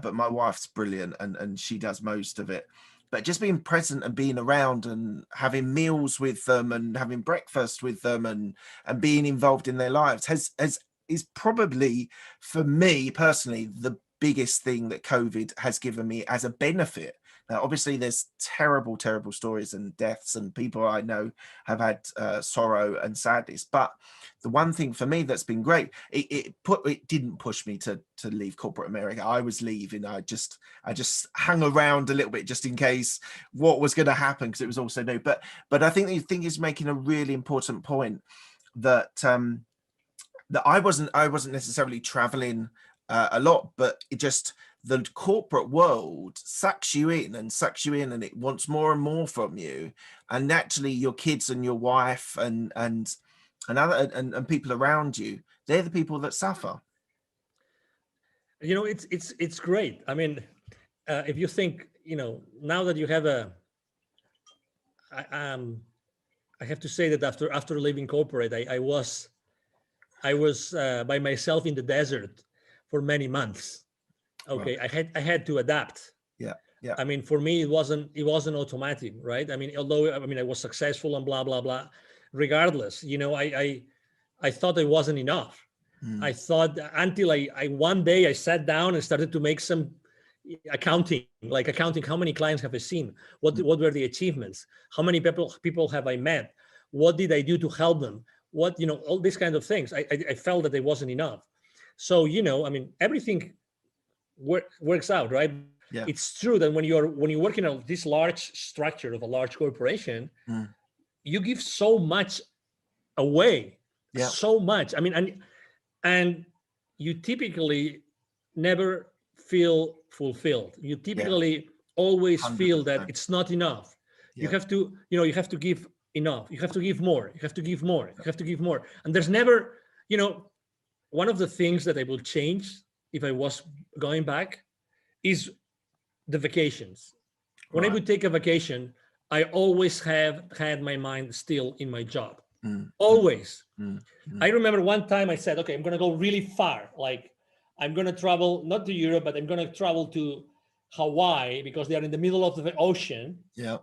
but my wife's brilliant and she does most of it. But just being present and being around and having meals with them and having breakfast with them and being involved in their lives is probably, for me personally, the biggest thing that COVID has given me as a benefit. Now, obviously, there's terrible, terrible stories and deaths, and people I know have had sorrow and sadness. But the one thing for me that's been great, it didn't push me to leave corporate America. I was leaving. I just hung around a little bit just in case what was going to happen, because it was also new. But I think the thing is making a really important point that that I wasn't necessarily traveling a lot, but it just, the corporate world sucks you in and it wants more and more from you. And naturally your kids and your wife and and people around you, they're the people that suffer. You know, it's great. I mean, if you think, you know, now that you have I have to say that after leaving corporate, I was by myself in the desert for many months. Okay, right. I had to adapt. Yeah, yeah. I mean, for me, it wasn't automatic, right? I mean, although I mean I was successful and blah blah blah. Regardless, you know, I thought it wasn't enough. I thought until I one day I sat down and started to make some accounting how many clients have I seen, what were the achievements, how many people have I met, what did I do to help them, what, you know, all these kinds of things. I felt that it wasn't enough. So, you know, I mean, everything works out, right? Yeah. It's true that when you work in this large structure of a large corporation, you give so much away, so much. I mean, and you typically never feel fulfilled. You typically always 100%. Feel that it's not enough. You have to, you know, you have to give enough. You have to give more. You have to give more. You have to give more. And there's never, you know, one of the things that I will change if I was going back is the vacations. When I would take a vacation, I always have had my mind still in my job. Always. I remember one time I said, okay, I'm going to go really far. Like I'm going to travel, not to Europe, but I'm going to travel to Hawaii because they are in the middle of the ocean. Yeah.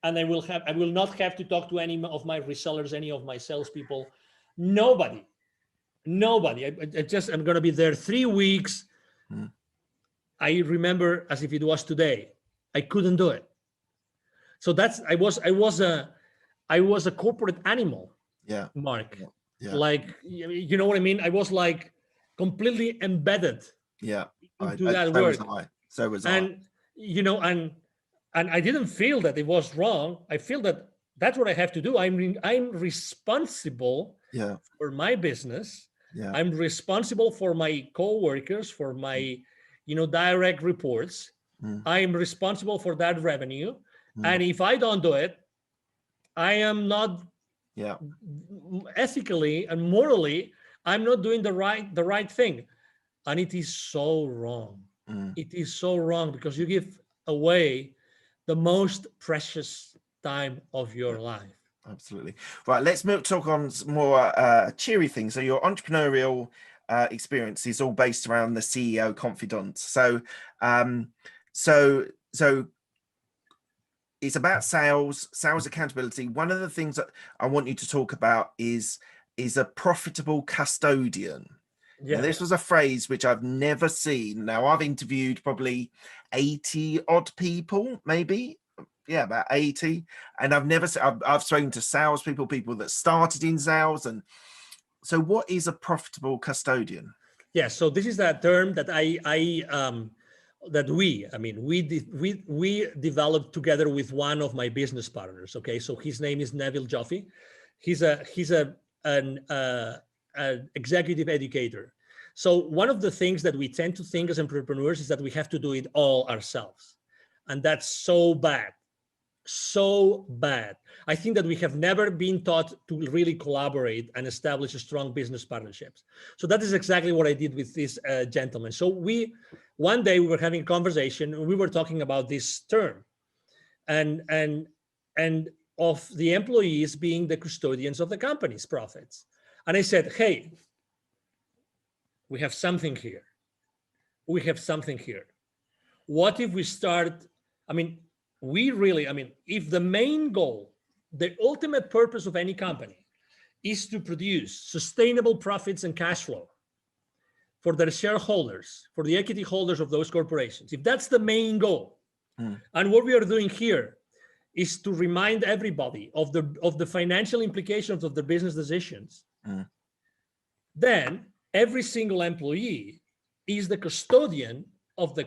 And I will not have to talk to any of my resellers, any of my salespeople, nobody. I'm going to be there 3 weeks. I remember as if it was today. I couldn't do it. So I was a corporate animal. Yeah. Mark. Yeah. Like, you know what I mean? I was like completely embedded. Yeah. Into that work. So was I. And you know, and I didn't feel that it was wrong. I feel that that's what I have to do. I'm responsible for my business. Yeah. I'm responsible for my coworkers, for my, you know, direct reports. I'm responsible for that revenue. And if I don't do it, I am not ethically and morally, I'm not doing the right thing. And it is so wrong. It is so wrong because you give away the most precious time of your life. Absolutely. Right, let's talk on some more cheery things. So your entrepreneurial experience is all based around the CEO Confidant. So so it's about sales accountability. One of the things that I want you to talk about is a profitable custodian. Yeah. Now, this was a phrase which I've never seen. Now, I've interviewed probably 80 odd people, maybe. Yeah, about 80. And I've spoken to salespeople, people that started in sales. And so what is a profitable custodian? Yeah, so this is that term that we developed together with one of my business partners. Okay, so his name is Neville Joffe. He's an executive educator. So one of the things that we tend to think as entrepreneurs is that we have to do it all ourselves, and that's so bad. So bad. I think that we have never been taught to really collaborate and establish strong business partnerships. So that is exactly what I did with this gentleman. So one day we were having a conversation and we were talking about this term and of the employees being the custodians of the company's profits. And I said, hey, we have something here. What if we start, if the main goal, the ultimate purpose of any company is to produce sustainable profits and cash flow for their shareholders, for the equity holders of those corporations, if that's the main goal, and what we are doing here is to remind everybody of the financial implications of the business decisions, then every single employee is the custodian of their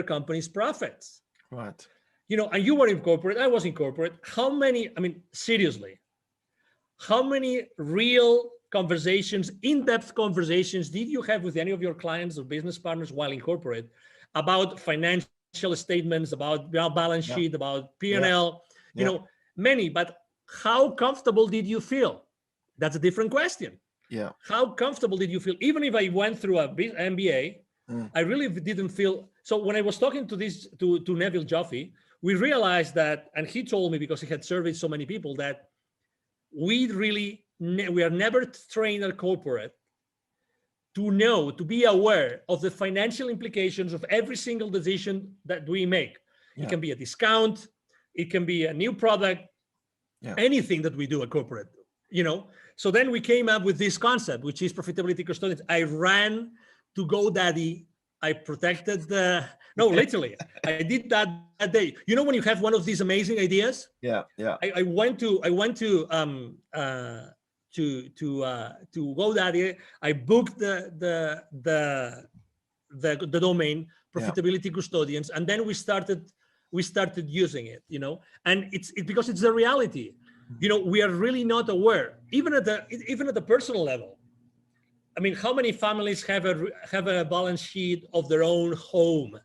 company's profits. Right. You know, and you were in corporate, I was in corporate. Seriously, how many real conversations, in-depth conversations did you have with any of your clients or business partners while in corporate about financial statements, about balance sheet, about P&L, you know, many, but how comfortable did you feel? That's a different question. Yeah. How comfortable did you feel? Even if I went through a MBA, I really didn't feel. So when I was talking to Neville Joffe, we realized that, and he told me, because he had surveyed so many people, that we are never trained at corporate to be aware of the financial implications of every single decision that we make. It can be a discount, it can be a new product, anything that we do at corporate, So then we came up with this concept, which is profitability custodians. I ran to GoDaddy. I protected literally, I did that day. When you have one of these amazing ideas. I went to GoDaddy. I booked the domain profitability custodians, and then we started using it. And it's because it's the reality. We are really not aware, even at the personal level. I mean, how many families have a balance sheet of their own home,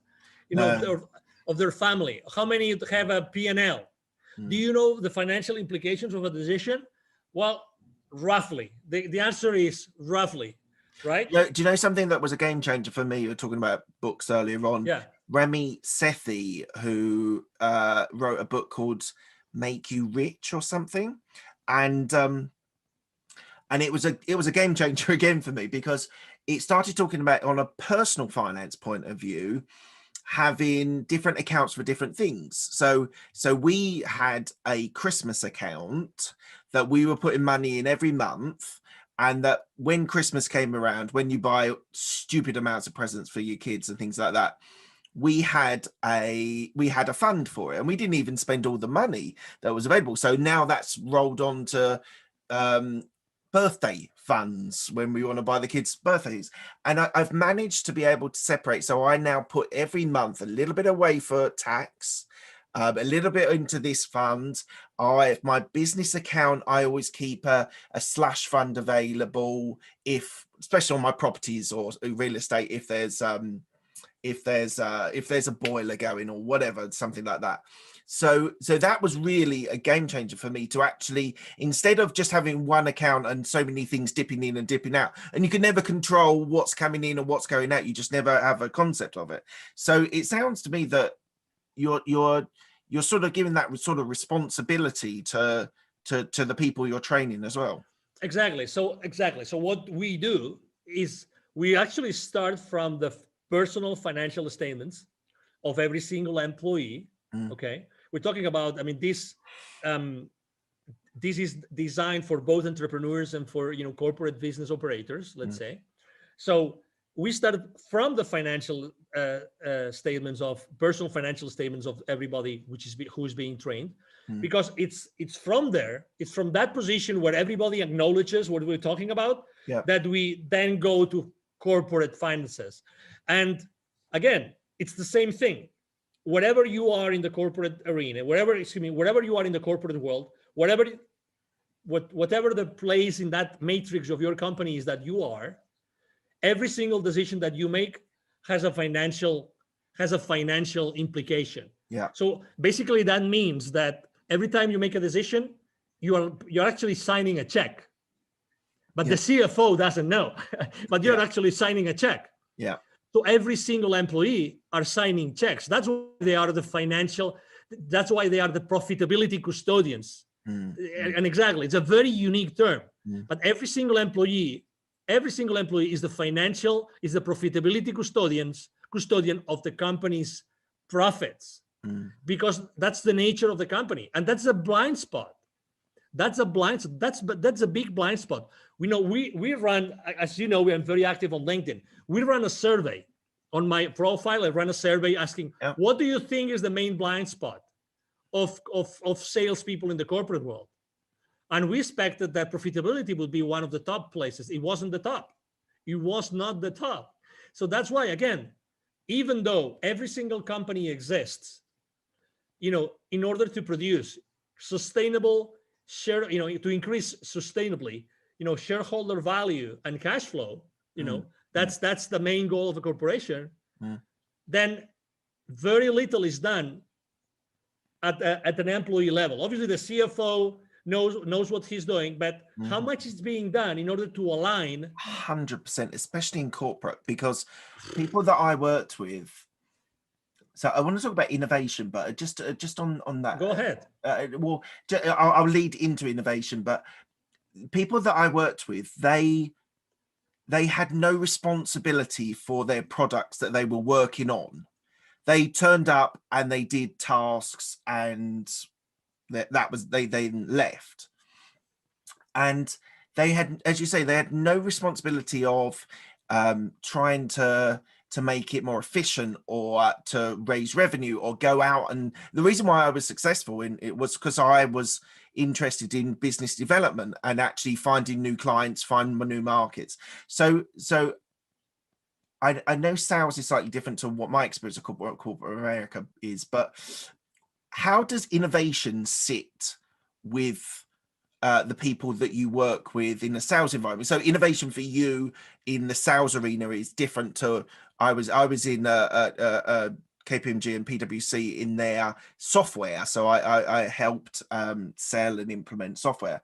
of their family? How many have a P&L? Do you know the financial implications of a decision? Well, roughly. The answer is roughly, right? Yeah. Do you know something that was a game changer for me? You were talking about books earlier on. Yeah. Remy Sethi, who wrote a book called Make You Rich or something, and it was a game changer again for me, because it started talking about, on a personal finance point of view, having different accounts for different things. So we had a Christmas account that we were putting money in every month, and that when Christmas came around, when you buy stupid amounts of presents for your kids and things like that, we had a fund for it, and we didn't even spend all the money that was available. So now that's rolled on to birthday funds when we want to buy the kids birthdays, and I've managed to be able to separate. So I now put every month a little bit away for tax, a little bit into this fund. My business account, I always keep a slash fund available, especially on my properties or real estate, if there's a boiler going or whatever, something like that. So that was really a game changer for me, to actually, instead of just having one account and so many things dipping in and dipping out, and you can never control what's coming in and what's going out, you just never have a concept of it. So it sounds to me that you're sort of giving that sort of responsibility to the people you're training as well. Exactly. So what we do is we actually start from the personal financial statements of every single employee. Okay, we're talking about, I mean, this is designed for both entrepreneurs and for corporate business operators, let's say. So we started from the financial statements, of personal financial statements of everybody who is being trained, because it's from there, it's from that position where everybody acknowledges what we're talking about, that we then go to corporate finances. And again, it's the same thing. Wherever you are in the corporate arena, wherever you are in the corporate world, whatever the place in that matrix of your company is that you are, every single decision that you make has a financial implication. Yeah. So basically that means that every time you make a decision, you're actually signing a check. But the CFO doesn't know, but you're actually signing a check. Yeah. So every single employee are signing checks. That's why they are the profitability custodians. And exactly, it's a very unique term. But every single employee is the profitability custodian of the company's profits, because that's the nature of the company. And that's a blind spot. That's a big blind spot. We run, as you know, we are very active on LinkedIn. We run a survey. On my profile, I run a survey asking, what do you think is the main blind spot of salespeople in the corporate world? And we expected that profitability would be one of the top places. It wasn't the top. It was not the top. So that's why, again, even though every single company exists, in order to produce sustainable to increase sustainably, shareholder value and cash flow, that's the main goal of a corporation, then very little is done at an employee level. Obviously, the CFO knows what he's doing, but how much is being done in order to align? 100%, especially in corporate, because people that I worked with. So I want to talk about innovation, but just on that. Go ahead. Well, I'll lead into innovation, but people that I worked with, they had no responsibility for their products that they were working on. They turned up and they did tasks, and that was they then left. And they had, as you say, they had no responsibility of trying to make it more efficient or to raise revenue or go out. And the reason why I was successful in it was because I was interested in business development and actually finding new clients, finding new markets. So I know sales is slightly different to what my experience of corporate America is, but how does innovation sit with the people that you work with in the sales environment? So innovation for you in the sales arena is different to I was in KPMG and PwC in their software, so I helped sell and implement software.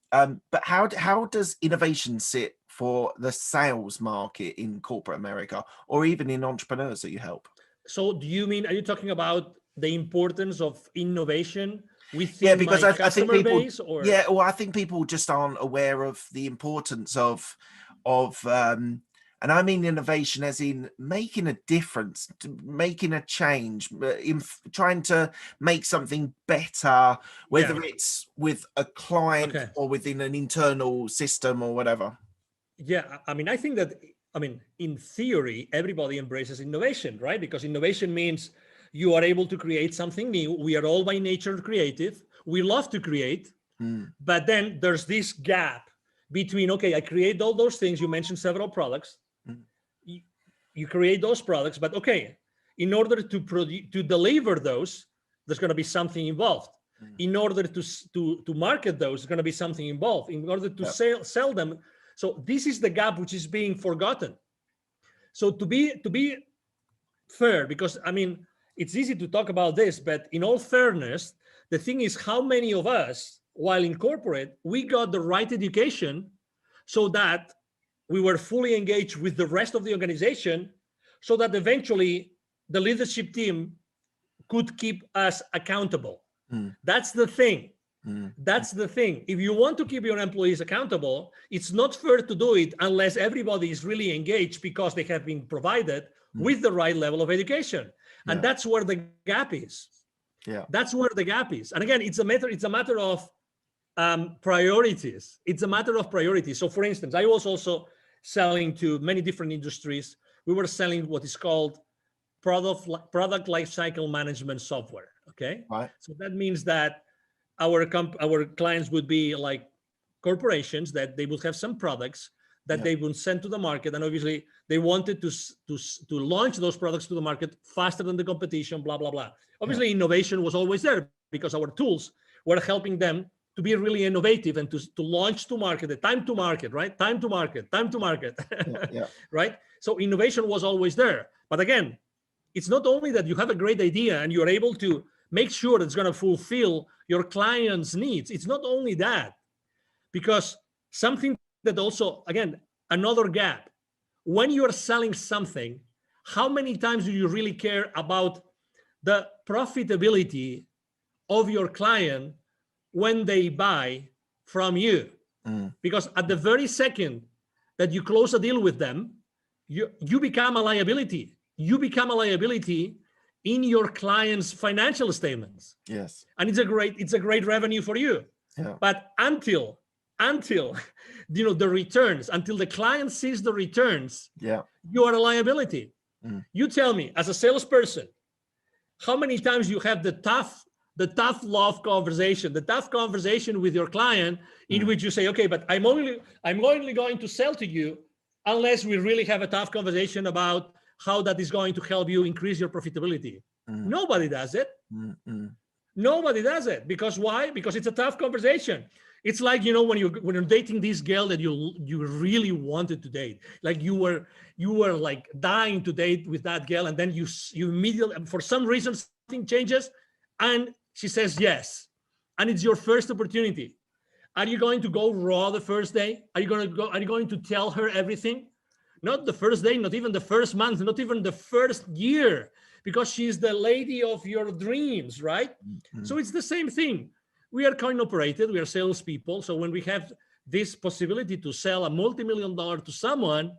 But how does innovation sit for the sales market in corporate America, or even in entrepreneurs that you help? So are you talking about the importance of innovation within because my I think people, base, or? well, I think people just aren't aware of the importance of and I mean innovation as in making a difference, making a change, in trying to make something better, whether it's with a client or within an internal system or whatever. Yeah, I mean, I think that, in theory, everybody embraces innovation, right? Because innovation means you are able to create something new. We are all by nature creative. We love to create, but then there's this gap between, okay, I create all those things. You mentioned several products. You create those products, but okay, in order to deliver those, there's going to be something involved. In order to market those, there's going to be something involved. In order to sell them. So this is the gap which is being forgotten. So to be fair, because it's easy to talk about this, but in all fairness, the thing is, how many of us, while in corporate, we got the right education so that we were fully engaged with the rest of the organization, so that eventually the leadership team could keep us accountable. That's the thing. That's the thing. If you want to keep your employees accountable, it's not fair to do it unless everybody is really engaged because they have been provided with the right level of education. And that's where the gap is. That's where the gap is. And again, it's a matter of priorities. It's a matter of priorities. So for instance, I was also selling to many different industries. We were selling what is called product lifecycle management software. Okay. Right. So that means that our clients would be like corporations, that they would have some products that they would send to the market, and obviously they wanted to launch those products to the market faster than the competition, blah blah blah. Obviously innovation was always there because our tools were helping them to be really innovative and to launch to market, the time to market, right? Time to market. Right? So innovation was always there. But again, it's not only that you have a great idea and you're able to make sure it's going to fulfill your client's needs. It's not only that, because something that also, again, another gap. When you're selling something, how many times do you really care about the profitability of your client when they buy from you? Because at the very second that you close a deal with them, you become a liability. You become a liability in your client's financial statements. Yes. And it's a great revenue for you. Yeah. But until the returns, until the client sees the returns, you are a liability. You tell me, as a salesperson, how many times you have the tough love conversation, the tough conversation with your client, in which you say, okay, but I'm only going to sell to you unless we really have a tough conversation about how that is going to help you increase your profitability. Nobody does it. Nobody does it. Because why? Because it's a tough conversation. It's like, when you're dating this girl that you really wanted to date, like you were like dying to date with that girl, and then you immediately, for some reason, something changes and she says yes, and it's your first opportunity. Are you going to go raw the first day? Are you going to tell her everything? Not the first day, not even the first month, not even the first year, because she's the lady of your dreams, right? Mm-hmm. So it's the same thing. We are coin operated, we are salespeople. So when we have this possibility to sell a multi-million-dollar to someone,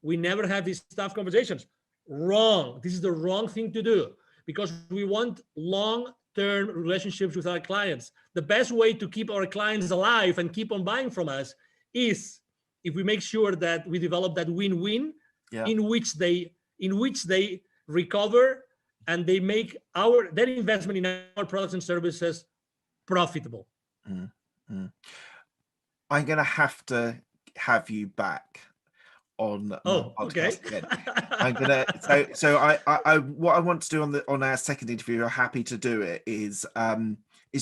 we never have these tough conversations. Wrong. This is the wrong thing to do, because we want long-term relationships with our clients. The best way to keep our clients alive and keep on buying from us is if we make sure that we develop that win-win, in which they recover and they make their investment in our products and services profitable. Mm-hmm. I'm going to have you back on my podcast again. I'm gonna what I want to do on our second interview, you're happy to do it, is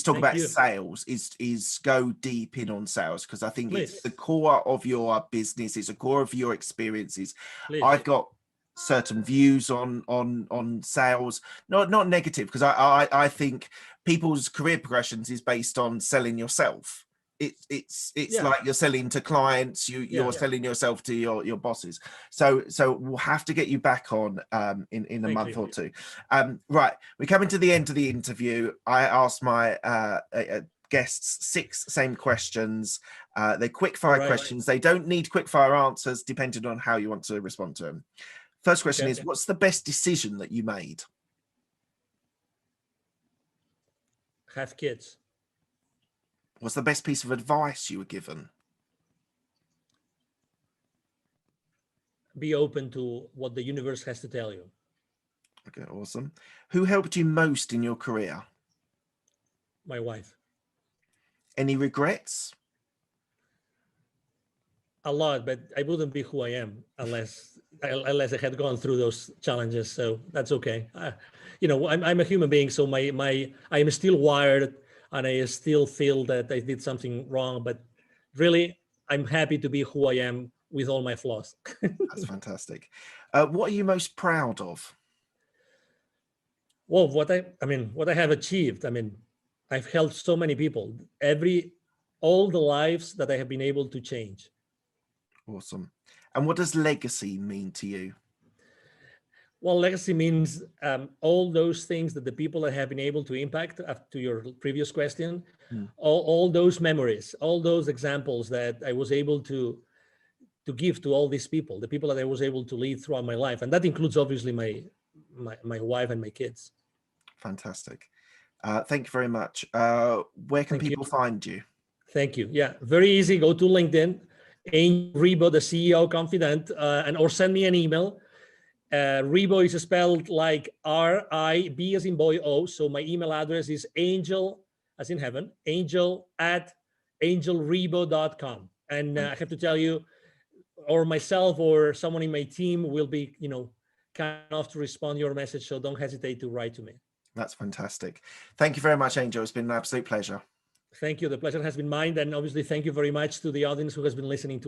talk about sales, is go deep in on sales, because I think it's the core of your business, it's the core of your experiences. I've got certain views on sales, not negative, because I think people's career progressions is based on selling yourself. It's like you're selling to clients, you're selling yourself to your bosses. So we'll have to get you back on in a month or two. Right, we're coming to the end of the interview. I asked my guests 6 same questions. They're quick fire questions. They don't need quick fire answers, depending on how you want to respond to them. First question is, what's the best decision that you made? Have kids. What's the best piece of advice you were given? Be open to what the universe has to tell you. Okay, awesome. Who helped you most in your career? My wife. Any regrets? A lot, but I wouldn't be who I am unless I had gone through those challenges. So that's okay. I'm a human being, so I am still wired, and I still feel that I did something wrong, but really, I'm happy to be who I am with all my flaws. That's fantastic. What are you most proud of? Well, what I have achieved. I've helped so many people. All the lives that I have been able to change. Awesome. And what does legacy mean to you? Well, legacy means all those things that the people that have been able to impact, to your previous question, all those memories, all those examples that I was able to give to all these people, the people that I was able to lead throughout my life. And that includes obviously my wife and my kids. Fantastic. Thank you very much. Where can people find you? Thank you. Yeah, very easy. Go to LinkedIn, Angel Ribo, the CEO Confidant, or send me an email. Ribo is spelled like R-I-B as in boy O. So my email address is angel, as in heaven, angel@angelribo.com. And I have to tell you, or myself or someone in my team will be, kind enough to respond to your message. So don't hesitate to write to me. That's fantastic. Thank you very much, Angel. It's been an absolute pleasure. Thank you. The pleasure has been mine. And obviously, thank you very much to the audience who has been listening to